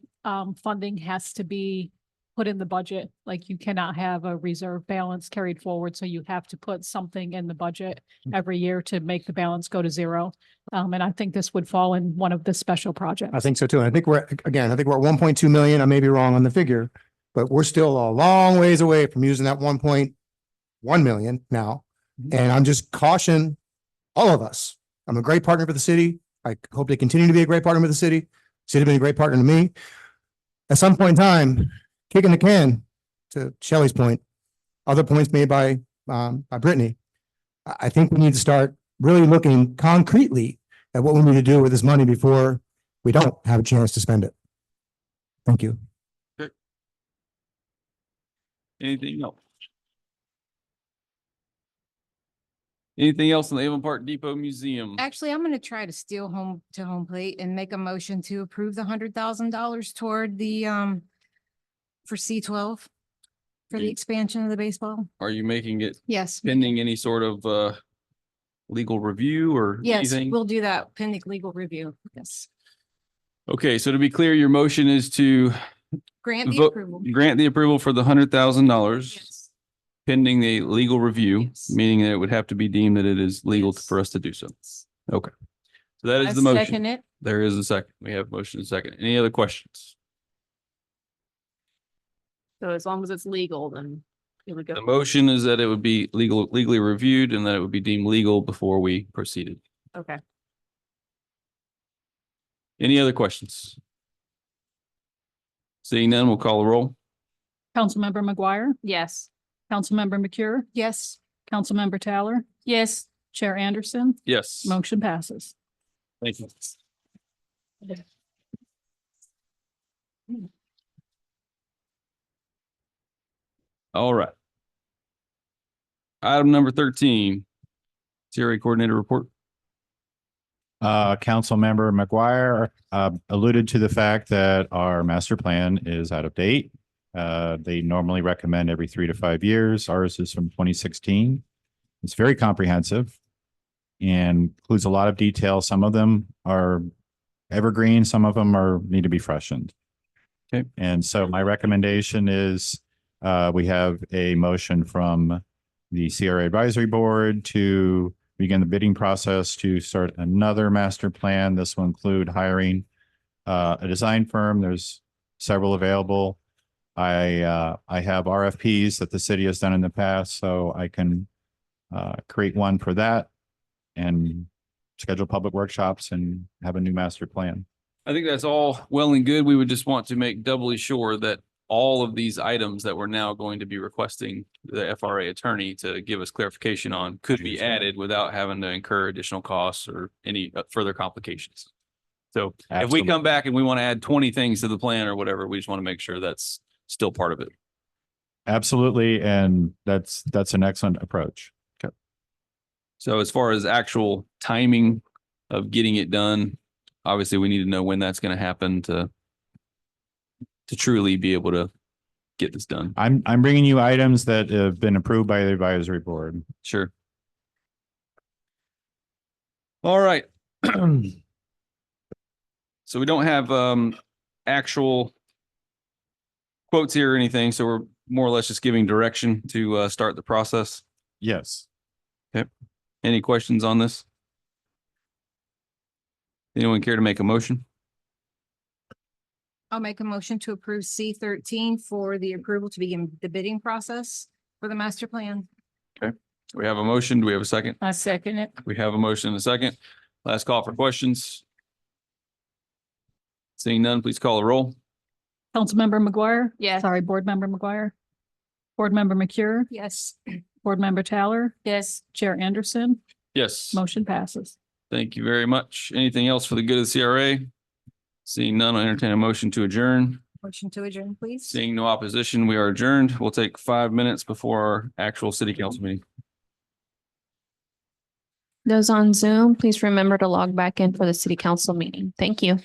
funding has to be put in the budget. Like you cannot have a reserve balance carried forward. So you have to put something in the budget every year to make the balance go to zero. And I think this would fall in one of the special projects. I think so too. And I think we're at 1.2 million. I may be wrong on the figure, but we're still a long ways away from using that 1.1 million now. And I'm just caution all of us. I'm a great partner for the city. I hope they continue to be a great partner with the city. City been a great partner to me. At some point in time, kicking the can, to Shelley's point, other points made by Brittany. I think we need to start really looking concretely at what we need to do with this money before we don't have a chance to spend it. Thank you. Anything else? Anything else in the Avon Park Depot Museum? Actually, I'm gonna try to steal home plate and make a motion to approve the $100,000 toward the, for C12 for the expansion of the baseball. Are you making it Yes. pending any sort of legal review or Yes, anything? we'll do that pending legal review. Yes. Okay, so to be clear, your motion is to Grant the vote, approval. grant the approval for the $100,000 Yes. pending the legal review, Yes. meaning that it would have to be deemed that it is legal Yes. for us to do so. Okay. So that I is the motion. second it. There is a second. We have motion and second. Any other questions? So as long as it's legal, then here we The go. motion is that it would be legally reviewed and that it would be deemed legal before we proceeded. Okay. Any other questions? Seeing none, we'll call the roll. Councilmember McGuire, Yes. Councilmember McCure, Yes. Councilmember Taylor, Yes. Chair Anderson, Yes. motion passes. Thank you. All right. Item number 13, CRA Coordinator Report. Councilmember McGuire alluded to the fact that our master plan is out of date. They normally recommend every 3 to 5 years. Ours is from 2016. It's very comprehensive and includes a lot of detail. Some of them are evergreen, some of them need to be freshened. Okay. And so my recommendation is we have a motion from the CRA Advisory Board to begin the bidding process to start another master plan. This will include hiring a design firm. There's several available. I have RFPs that the city has done in the past, so I can create one for that and schedule public workshops and have a new master plan. I think that's all well and good. We would just want to make doubly sure that all of these items that we're now going to be requesting the FRA attorney to give us clarification on could be added without having to incur additional costs or any further complications. So if we Absolutely. come back and we want to add 20 things to the plan or whatever, we just want to make sure that's still part of it. Absolutely. And that's an excellent approach. So as far as actual timing of getting it done, obviously we need to know when that's going to happen to truly be able to get this done. I'm bringing you items that have been approved by the advisory board. Sure. All right. So we don't have actual quotes here or anything, so we're more or less just giving direction to start the process. Yes. Okay. Any questions on this? Anyone care to make a motion? I'll make a motion to approve C13 for the approval to begin the bidding process for the master plan. We have a motion. Do we have a second? I second it. We have a motion and a second. Last call for questions. Seeing none, please call the roll. Councilmember McGuire. Yes. Sorry, Board Member McGuire. Board Member McCure, Yes. Board Member Taylor, Yes. Chair Anderson, Yes. motion passes. Thank you very much. Anything else for the good of the CRA? Seeing none, I'll entertain a motion to adjourn. Motion to adjourn, please. Seeing no opposition, we are adjourned. We'll take 5 minutes before our actual city council meeting. Those on Zoom, please remember to log back in for the city council meeting. Thank you.